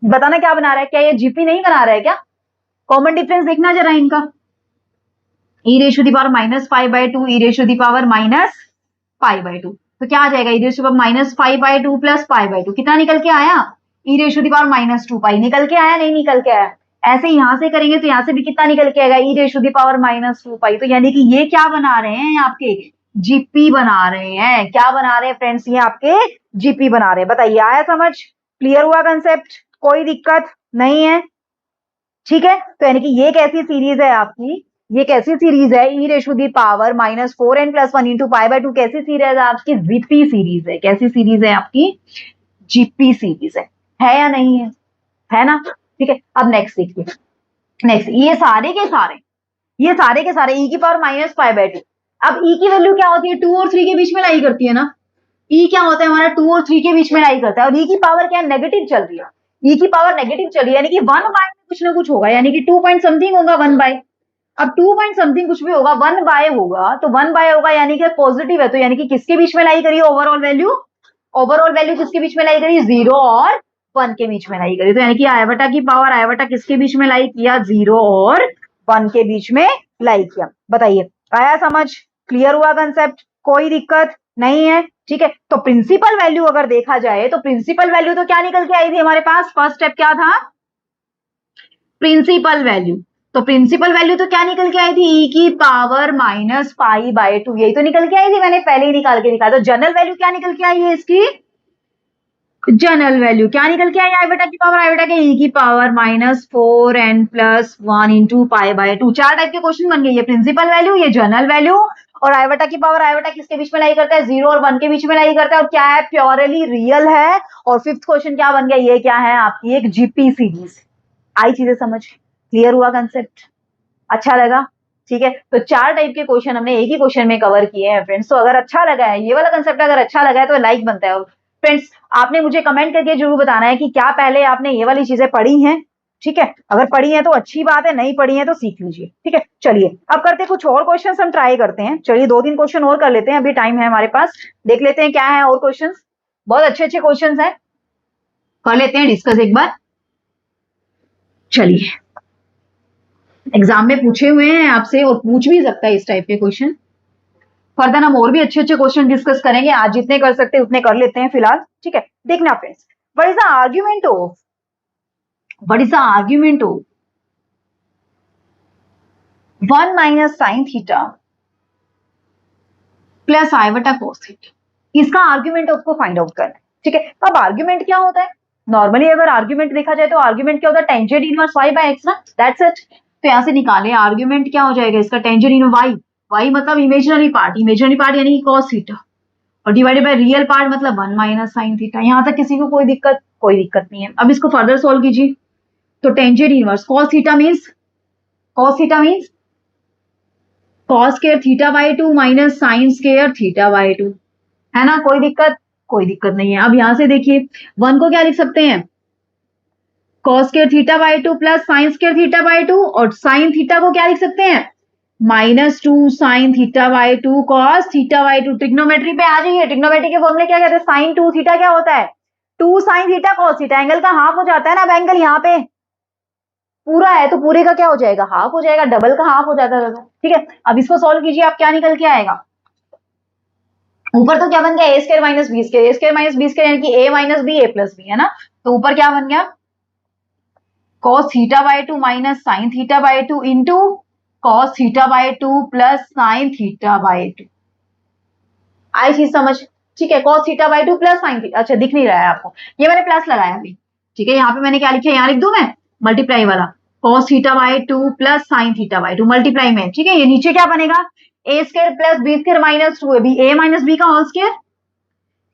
बताना क्या बना रहा है? क्या ये जीपी नहीं बना रहा है क्या? कॉमन डिफरेंस देखना जरा इनका। E ratio the power -5 by 2, e ratio the power -pi by 2। तो क्या आ जाएगा? E raise power -5 by 2 plus pi by 2। कितना निकल के आया? E ratio the power -2 pi. निकल के आया? नहीं निकल के आया। ऐसे यहां से करेंगे तो यहां से भी कितना निकल के आएगा? ई रेशो दी पावर -2 पाई। तो यानी कि ये क्या बना रहे हैं? आपके जीपी बना रहे हैं। क्या बना रहे हैं फ्रेंड्स? ये आपके जीपी बना रहे हैं। बताइए आया समझ? क्लियर हुआ कंसेप्ट? कोई दिक्कत नहीं है, ठीक है। तो यानी कि ये कैसी सीरीज है आपकी? ये कैसी सीरीज है? ई ratio the power -4n plus 1 into pi by 2 कैसी सीरीज है आपकी? जीपी सीरीज है। कैसी सीरीज है आपकी? जीपी सीरीज है या नहीं है ना, ठीक है। अब नेक्स्ट देखिए, नेक्स्ट ये सारे के सारे ई की पावर -5 बाय 2। अब ई की वैल्यू क्या होती है? 2 और 3 के बीच में लाई करती है ना। ई क्या होता है हमारा? 2 और 3 के बीच में लाई करता है। और ई की पावर क्या? नेगेटिव चल रही है। ई की पावर नेगेटिव चल रही है, यानी कि 1 बाय कुछ ना कुछ होगा, यानी कि 2 पॉइंट समथिंग होगा 1 बाय। अब 2 पॉइंट समथिंग कुछ भी होगा, 1 बाय होगा, तो 1 बाय होगा यानी कि पॉजिटिव है। तो यानी कि किसके बीच में लाई करिए? ओवरऑल वैल्यू, ओवरऑल वैल्यू किसके बीच में लाई करिए? 0 और 1 के बीच में लाई करिए। तो यानी कि आई बटा की पावर आई बटा किसके बीच में लाई किया? 0 और 1 के बीच में लाई किया। बताइए आया समझ? क्लियर हुआ कंसेप्ट? कोई दिक्कत नहीं है, ठीक है। तो प्रिंसिपल वैल्यू अगर देखा जाए तो प्रिंसिपल वैल्यू तो क्या निकल के आई थी हमारे पास? फर्स्ट स्टेप क्या था? Principal value. तो प्रिंसिपल वैल्यू तो क्या निकल के आई थी? ई की पावर -पाई बाय 2। यही तो निकल के आई थी, मैंने पहले ही निकाल के दिखाया। तो जनरल वैल्यू क्या निकल के आई है इसकी? जनरल वैल्यू क्या निकल के आई? आई बटा की पावर आई बटा के ई की power -4n plus 1 into pi by 2। चार टाइप के क्वेश्चन बन गए, ये प्रिंसिपल वैल्यू, ये जनरल वैल्यू, और आई बटा की पावर आई बटा किसके बीच में लाई करता है? 0 और 1 के बीच में लाई करता है। और क्या है? प्योरली रियल है। और फिफ्थ क्वेश्चन क्या बन गया? ये क्या है आपकी? एक जीपी सीरीज। आई चीजें समझ? क्लियर हुआ कंसेप्ट? अच्छा लगा? ठीक है। तो चार टाइप के क्वेश्चन हमने एक ही क्वेश्चन में कवर किए हैं फ्रेंड्स। तो अगर अच्छा लगा है ये वाला कंसेप्ट, अगर अच्छा लगा है तो लाइक बनता है। फ्रेंड्स आपने मुझे कमेंट करके जरूर बताना है कि क्या पहले आपने ये वाली चीजें पढ़ी हैं, ठीक है। अगर पढ़ी है तो अच्छी बात है, नहीं पढ़ी है तो सीख लीजिए, ठीक है। चलिए अब करते हैं कुछ और क्वेश्चन, हम ट्राई करते हैं। चलिए 2-3 क्वेश्चन और कर लेते हैं, अभी टाइम है हमारे पास। देख लेते हैं क्या है और क्वेश्चन। बहुत अच्छे अच्छे क्वेश्चन है, कर लेते हैं डिस्कस एक बार। चलिए एग्जाम में पूछे हुए हैं आपसे और पूछ भी सकता है इस टाइप के क्वेश्चन। फर्दर हम और भी अच्छे अच्छे क्वेश्चन डिस्कस करेंगे। आज जितने कर सकते हैं उतने कर लेते हैं फिलहाल, ठीक है। देखना friends, what is the argument of, what is the argument of 1 minus sine theta plus आई बटा कोस थीटा। इसका आर्ग्यूमेंट आपको फाइंड आउट करना है, ठीक है। अब आर्ग्यूमेंट क्या होता है? नॉर्मली अगर आर्ग्यूमेंट देखा जाए तो आर्ग्यूमेंट क्या होता है? Tangent inverse y by x ना, दैट्स इट। तो यहां से निकाले आर्ग्यूमेंट क्या हो जाएगा इसका? टेंजेंट इनवर्स y, y मतलब इमेजिनरी पार्ट, इमेजिनरी पार्ट यानी cos थीटा, और डिवाइडेड बाय रियल पार्ट मतलब 1 माइनस साइन थीटा। यहां तक किसी को कोई दिक्कत नहीं है। अब इसको फर्दर सोल्व कीजिए। तो tangent inverse cos theta means cos square theta by 2 minus sine square theta by 2, है ना। कोई दिक्कत नहीं है। अब यहां से देखिए 1 को क्या लिख सकते हैं, cos square theta by 2 plus sine square theta by 2, और साइन थीटा को क्या लिख सकते हैं, -2 sign theta by 2 cos theta by 2। Trigonometry पे आ जाइए। ट्रिग्नोमेट्री के फॉर्मूले क्या कहते हैं, साइन 2 थीटा क्या होता है, 2 sine theta cos theta. Angle का हाफ हो जाता है ना। अब एंगल यहाँ पे पूरा है तो पूरे का क्या हो जाएगा, हाफ हो जाएगा। डबल का हाफ हो जाता है। ठीक है, अब इसको सॉल्व कीजिए, आप क्या निकल के आएगा। ऊपर तो क्या बन गया, ए स्क्वायर माइनस बी स्क्वायर, ए स्क्वायर माइनस बी स्क्वायर यानी कि ए माइनस बी ए प्लस बी, है ना। तो ऊपर क्या बन गया, cos theta by 2 minus sine theta by 2 into cos theta by 2 plus sine theta by 2। आई चीज समझ, ठीक है। cos theta by 2 plus sine theta, अच्छा दिख नहीं रहा है आपको, ये मैंने प्लस लगाया अभी, ठीक है। यहाँ पे मैंने क्या लिखा है, यहाँ लिख दूं मैं, मल्टीप्लाई वाला, cos theta by 2 plus sine theta by 2 multiply में, ठीक है। ये नीचे क्या बनेगा, a square plus b square minus 2 b a minus b का होल स्क्वायर,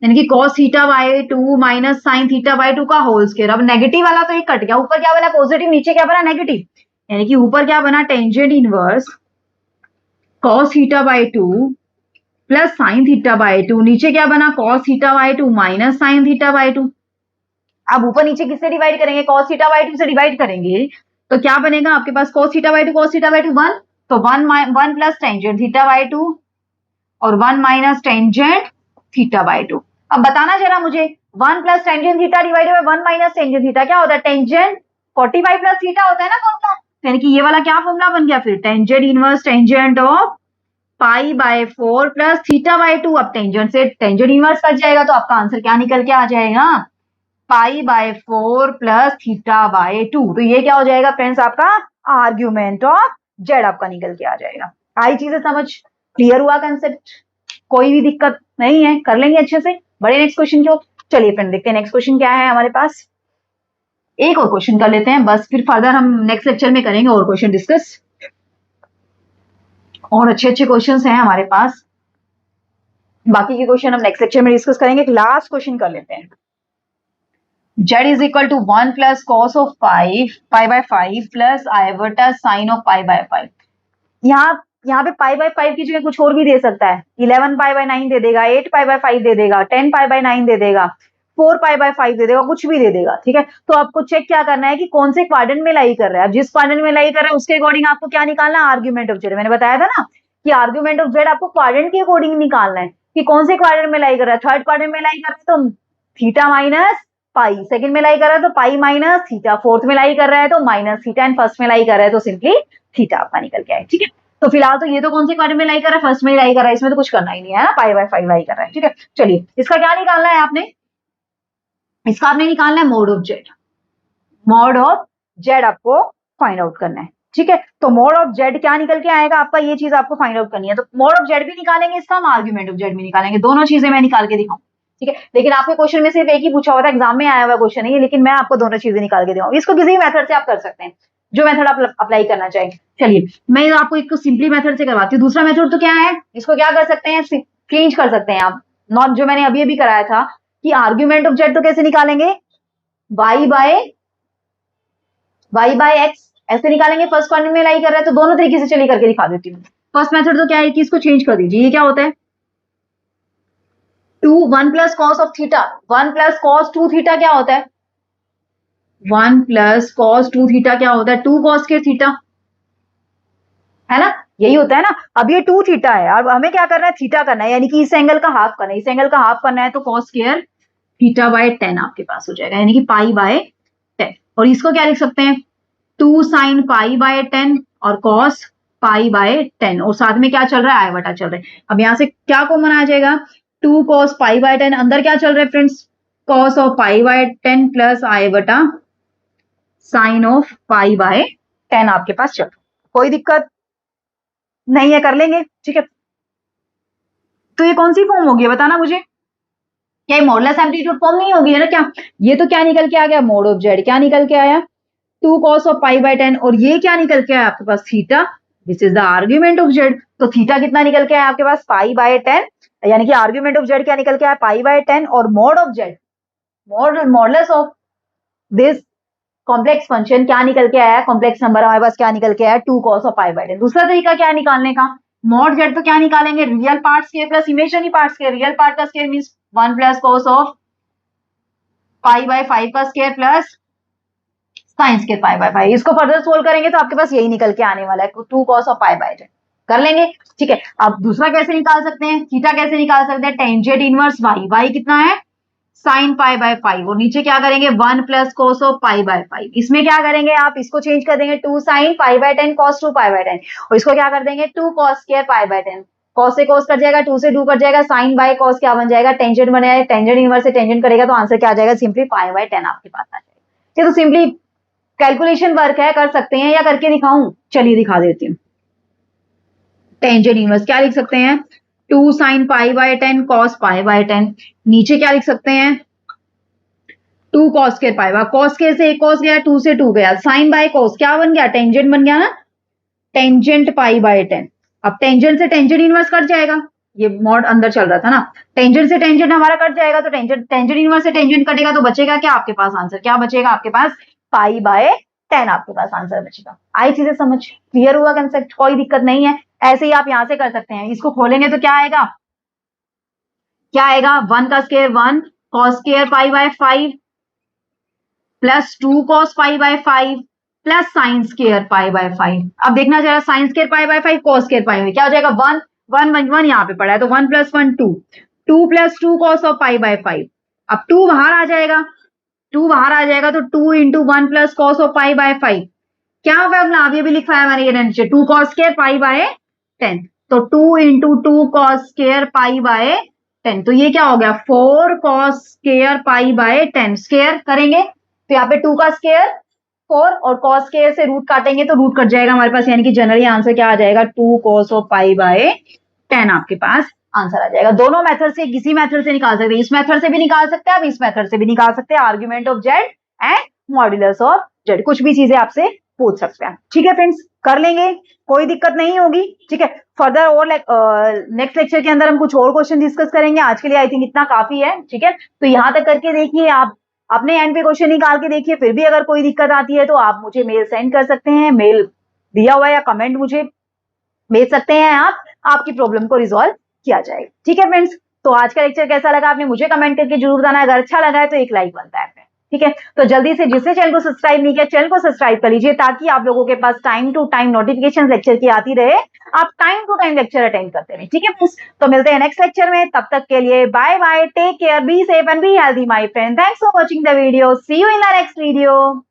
यानी कि cos theta by 2 minus sine theta by 2 का होल स्क्वायर। अब नेगेटिव वाला तो ये कट गया, ऊपर क्या बना पॉजिटिव, नीचे क्या बना नेगेटिव, यानी कि ऊपर क्या बना tangent inverse cos theta by 2 plus sine theta by 2, नीचे क्या बना cos theta by 2 minus sine theta by 2। अब ऊपर नीचे किससे डिवाइड करेंगे, cos थीटा बाई 2 से डिवाइड करेंगे तो क्या बनेगा आपके पास, cos theta by 2 cos theta by 2 1, तो 1 प्लस टेंजेंट थीटा बाई 2 और 1 माइनस टेंजेंट थीटा बाई 2। अब बताना जरा मुझे, 1 plus tangent theta divided by 1 minus tangent theta क्या होता है, टेंजेंट 45 प्लस थीटा होता है ना फॉर्मूला, यानी कि ये वाला क्या फॉर्मूला बन गया फिर, tangent inverse tangent of pi by 4 plus theta by 2। अब टेंजेंट से टेंजेंट इनवर्स कट जाएगा तो आपका आंसर क्या निकल के आ जाएगा, पाई बाय 4 प्लस थीटा बाय 2। तो ये क्या हो जाएगा फ्रेंड्स, आपका आर्ग्यूमेंट ऑफ जेड आपका निकल के आ जाएगा। आई चीजें समझ, क्लियर हुआ कंसेप्ट, कोई भी दिक्कत नहीं है, कर लेंगे अच्छे से। बड़े नेक्स्ट क्वेश्चन को, चलिए फ्रेंड देखते हैं नेक्स्ट क्वेश्चन क्या है हमारे पास। एक और क्वेश्चन कर लेते हैं बस, फिर फर्दर हम नेक्स्ट लेक्चर में करेंगे और क्वेश्चन डिस्कस, और अच्छे क्वेश्चंस हैं हमारे पास। बाकी के क्वेश्चन हम नेक्स्ट लेक्चर में डिस्कस करेंगे। एक लास्ट क्वेश्चन कर लेते हैं, z is equal to 1 plus cos of pi by 5 plus iota sine of pi by 5। यहाँ पे पाई बाय 5 की जगह कुछ और भी दे सकता है, 11 पाई बाय 9 दे देगा, 8 पाई बाय 5 दे देगा, 10 पाई बाय 9 दे देगा, 4 पाई बाय 5 दे देगा, कुछ भी दे देगा, ठीक है। तो आपको चेक क्या करना है कि कौन से क्वाड्रेंट में लाई कर रहा है। अब जिस क्वाड्रेंट में लाई कर रहा है उसके अकॉर्डिंग आपको क्या निकालना है, आर्ग्यूमेंट ऑफ जेड। मैंने बताया था ना कि आर्ग्यूमेंट ऑफ जेड आपको क्वाड्रेंट के अकॉर्डिंग निकालना है कि कौन से क्वाड्रेंट में लाई कर रहा है। थर्ड क्वाड्रेंट में लाई कर रहा है तो थीटा माइनस पाई, सेकंड में लाई कर रहा है तो पाई माइनस थीटा, फोर्थ में लाई कर रहा है तो माइनस थीटा, एंड फर्स्ट में लाई कर रहा है तो सिंपली थीटा आपका निकल के आए, ठीक है। तो फिलहाल तो ये तो कौन से क्वाड्रेंट में लाई कर रहा है, फर्स्ट में ही लाई कर रहा है, इसमें तो कुछ करना ही नहीं है ना, पाई बाय 5 लाई कर रहा है, ठीक है। चलिए इसका क्या निकालना है आपने, इसका आपने निकालना है mod of z. Mod of Z आपको फाइंड आउट करना है, ठीक है। तो मोड ऑफ जेड क्या निकल के आएगा आपका, ये चीज आपको फाइंड आउट करनी है। तो मोड ऑफ जेड भी निकालेंगे इसका, हम आर्ग्यूमेंट ऑफ जेड भी निकालेंगे, दोनों चीजें मैं निकाल के दिखाऊं, ठीक है। लेकिन आपके क्वेश्चन में सिर्फ एक ही पूछा हुआ था, एग्जाम में आया हुआ क्वेश्चन है, लेकिन मैं आपको दोनों चीजें निकाल के दिखाऊंगी। इसको किसी भी मेथड से आप कर सकते हैं, जो मेथड आप अप्लाई करना चाहेंगे। चलिए मैं आपको एक सिंपली मेथड से करवाती हूँ। दूसरा मेथड तो क्या है, इसको क्या कर सकते हैं, चेंज कर सकते हैं आप, नॉट जो मैंने अभी कराया था कि आर्ग्यूमेंट ऑफ जेड तो कैसे निकालेंगे, y बाय एक्स ऐसे निकालेंगे। फर्स्ट क्वाड्रेंट में लाई कर रहा है तो दोनों तरीके से चलिए करके दिखा देती हूँ। फर्स्ट मेथड तो क्या है कि इसको चेंज कर दीजिए, ये क्या होता है 1 plus cos of theta, 1 plus cos 2 theta क्या होता है, 1 प्लस कॉस 2 थीटा क्या होता है, 2 कॉस के थीटा, है ना, यही होता है ना। अब ये 2 थीटा है और हमें क्या करना है, थीटा करना है, यानी कि इस एंगल का हाफ करना है, इस एंगल का हाफ करना है तो कॉस स्क्वायर थीटा बाय 10 आपके पास हो जाएगा, यानी कि पाई बाय 10। और इसको क्या लिख सकते हैं, 2 साइन पाई बाय 10 और कॉस पाई बाय 10, और साथ में क्या चल रहा है, आई बटा चल रहा है। अब यहां से क्या कॉमन आ जाएगा, 2 कॉस पाई बाय 10, अंदर क्या चल रहा है friends, cos of pi by 10 plus आई बटा साइन ऑफ पाई बाय 10 आपके पास चल रहा है। कोई दिक्कत नहीं है, कर लेंगे, ठीक है। तो ये कौन सी फॉर्म होगी बताना मुझे, क्या ये मॉडुलस एम्पलीट्यूड फॉर्म नहीं होगी है ना क्या। ये तो क्या निकल के आ गया, मोड ऑफ जेड क्या निकल के आया, 2 cos ऑफ पाई बाय 10, और ये क्या निकल के आया आपके पास, theta this is the argument of z. तो थीटा कितना निकल के आया आपके पास, पाई बाय 10, यानी कि आर्ग्यूमेंट ऑफ जेड क्या निकल के आया, पाई बाय 10, और mode of Z, modulus of this complex function क्या निकल के आया, कॉम्प्लेक्स नंबर हमारे पास क्या निकल के आया, 2 cos ऑफ पाई बाय 10। दूसरा तरीका क्या है निकालने का, मॉड जेड तो क्या निकालेंगे, real part square plus imaginary part square. Real part का square means 1 plus cos of pi by 5 का square plus sine square pi by 5। इसको फर्दर सोल्व करेंगे तो आपके पास यही निकल के आने वाला है, 2 cos ऑफ पाई बाय 10 कर लेंगे। ठीक है, अब दूसरा कैसे निकाल सकते हैं, थीटा कैसे निकाल सकते हैं, टेंजेंट इनवर्स वाई, वाई कितना है साइन पाई बाय 5, और नीचे क्या करेंगे 1 plus cos of pi by 5। इसमें क्या करेंगे आप, इसको चेंज कर देंगे 2 sine pi by 10 cos 2 pi by 10, और इसको क्या कर देंगे 2 cos square pi by 10, cos से cos कट जाएगा, 2 से 2 कट जाएगा, साइन बाय cos क्या बन जाएगा, टेंजेंट बनेगा, टेंजेंट इनवर्स से टेंजेंट करेगा तो आंसर क्या आ जाएगा, सिंपली पाई बाय 10 आपके पास आ जाएगा। तो सिंपली कैलकुलेशन वर्क है, कर सकते हैं, या करके दिखाऊं, चलिए दिखा देती हूँ। टेंजेंट इनवर्स क्या लिख सकते हैं, 2 sine pi by 10 cos pi by 10, नीचे क्या लिख सकते हैं 2 cos square pi bye, cos square से 1 cos गया, 2 से 2 गया, साइन बाय cos क्या बन गया, टेंजेंट बन गया ना, टेंजेंट पाई बाय 10। अब टेंजेंट से टेंजेंट इनवर्स कट जाएगा, ये मॉड अंदर चल रहा था ना, टेंजेंट से टेंजेंट हमारा कट जाएगा, तो टेंजेंट इनवर्स से टेंजेंट कटेगा तो बचेगा क्या आपके पास आंसर, क्या बचेगा आपके पास, पाई बाय 10 आपके पास आंसर बचेगा। आई चीजें समझ, क्लियर हुआ कंसेप्ट, कोई दिक्कत नहीं है। ऐसे ही आप यहां से कर सकते हैं, इसको खोलेंगे तो क्या आएगा, क्या आएगा 1 का square 1 cos square pi by 5 plus 2 cos pi by 5 plus sine square pi by 5। अब देखना जरा, sign square pi by 5 cos square pi bye क्या हो जाएगा, 1 1 1 1 यहाँ पे पड़ा है तो 1 plus 1 2, 2 plus 2 cos of pi by 5। अब 2 बाहर आ जाएगा, 2 बाहर आ जाएगा तो 2 into 1 plus cos of pi by 5, क्या फॉर्मूला अब ये भी लिखा है मैंने ये नीचे, 2 cos स्क्वायर पाई बाय 10, तो 2 into 2 cos square pi by 10, तो ये क्या हो गया 4 cos square pi by 10, square करेंगे तो यहाँ पे 2 का स्क्वायर 4 और cos स्क्वायर से रूट काटेंगे तो रूट कट जाएगा हमारे पास, यानी कि जनरली आंसर क्या आ जाएगा 2 cos ऑफ पाई बाय 10 आपके पास आंसर आ जाएगा। दोनों मेथड से, किसी मेथड से निकाल सकते हैं, इस मेथड से भी निकाल सकते हैं आप, इस मेथड से भी निकाल सकते हैं, argument of Z and modulus of Z, कुछ भी चीजें आपसे पूछ सकते हैं। ठीक है फ्रेंड्स, कर लेंगे, कोई दिक्कत नहीं होगी। ठीक है, फर्दर और नेक्स्ट लेक्चर के अंदर हम कुछ और क्वेश्चन डिस्कस करेंगे, आज के लिए आई थिंक इतना काफी है। ठीक है, तो यहां तक करके देखिए, आप अपने एंड पे क्वेश्चन निकाल के देखिए, फिर भी अगर कोई दिक्कत आती है तो आप मुझे मेल सेंड कर सकते हैं, मेल दिया हुआ है या कमेंट मुझे भेज सकते हैं आप, आपकी प्रॉब्लम को रिजॉल्व किया जाएगा। ठीक है फ्रेंड्स, तो आज का लेक्चर कैसा लगा आपने मुझे कमेंट करके जरूर बताना, अगर अच्छा लगा है तो एक लाइक बनता है। ठीक है, तो जल्दी से जिसने चैनल को सब्सक्राइब नहीं किया चैनल को सब्सक्राइब कर लीजिए, ताकि आप लोगों के पास time to time notification lecture की आती रहे, आप time to time lecture attend करते रहे। ठीक है फ्रेंड्स, तो मिलते हैं नेक्स्ट लेक्चर में, तब तक के लिए bye bye, take care, be safe and be healthy my friend, thanks for watching the video, see you in the next video.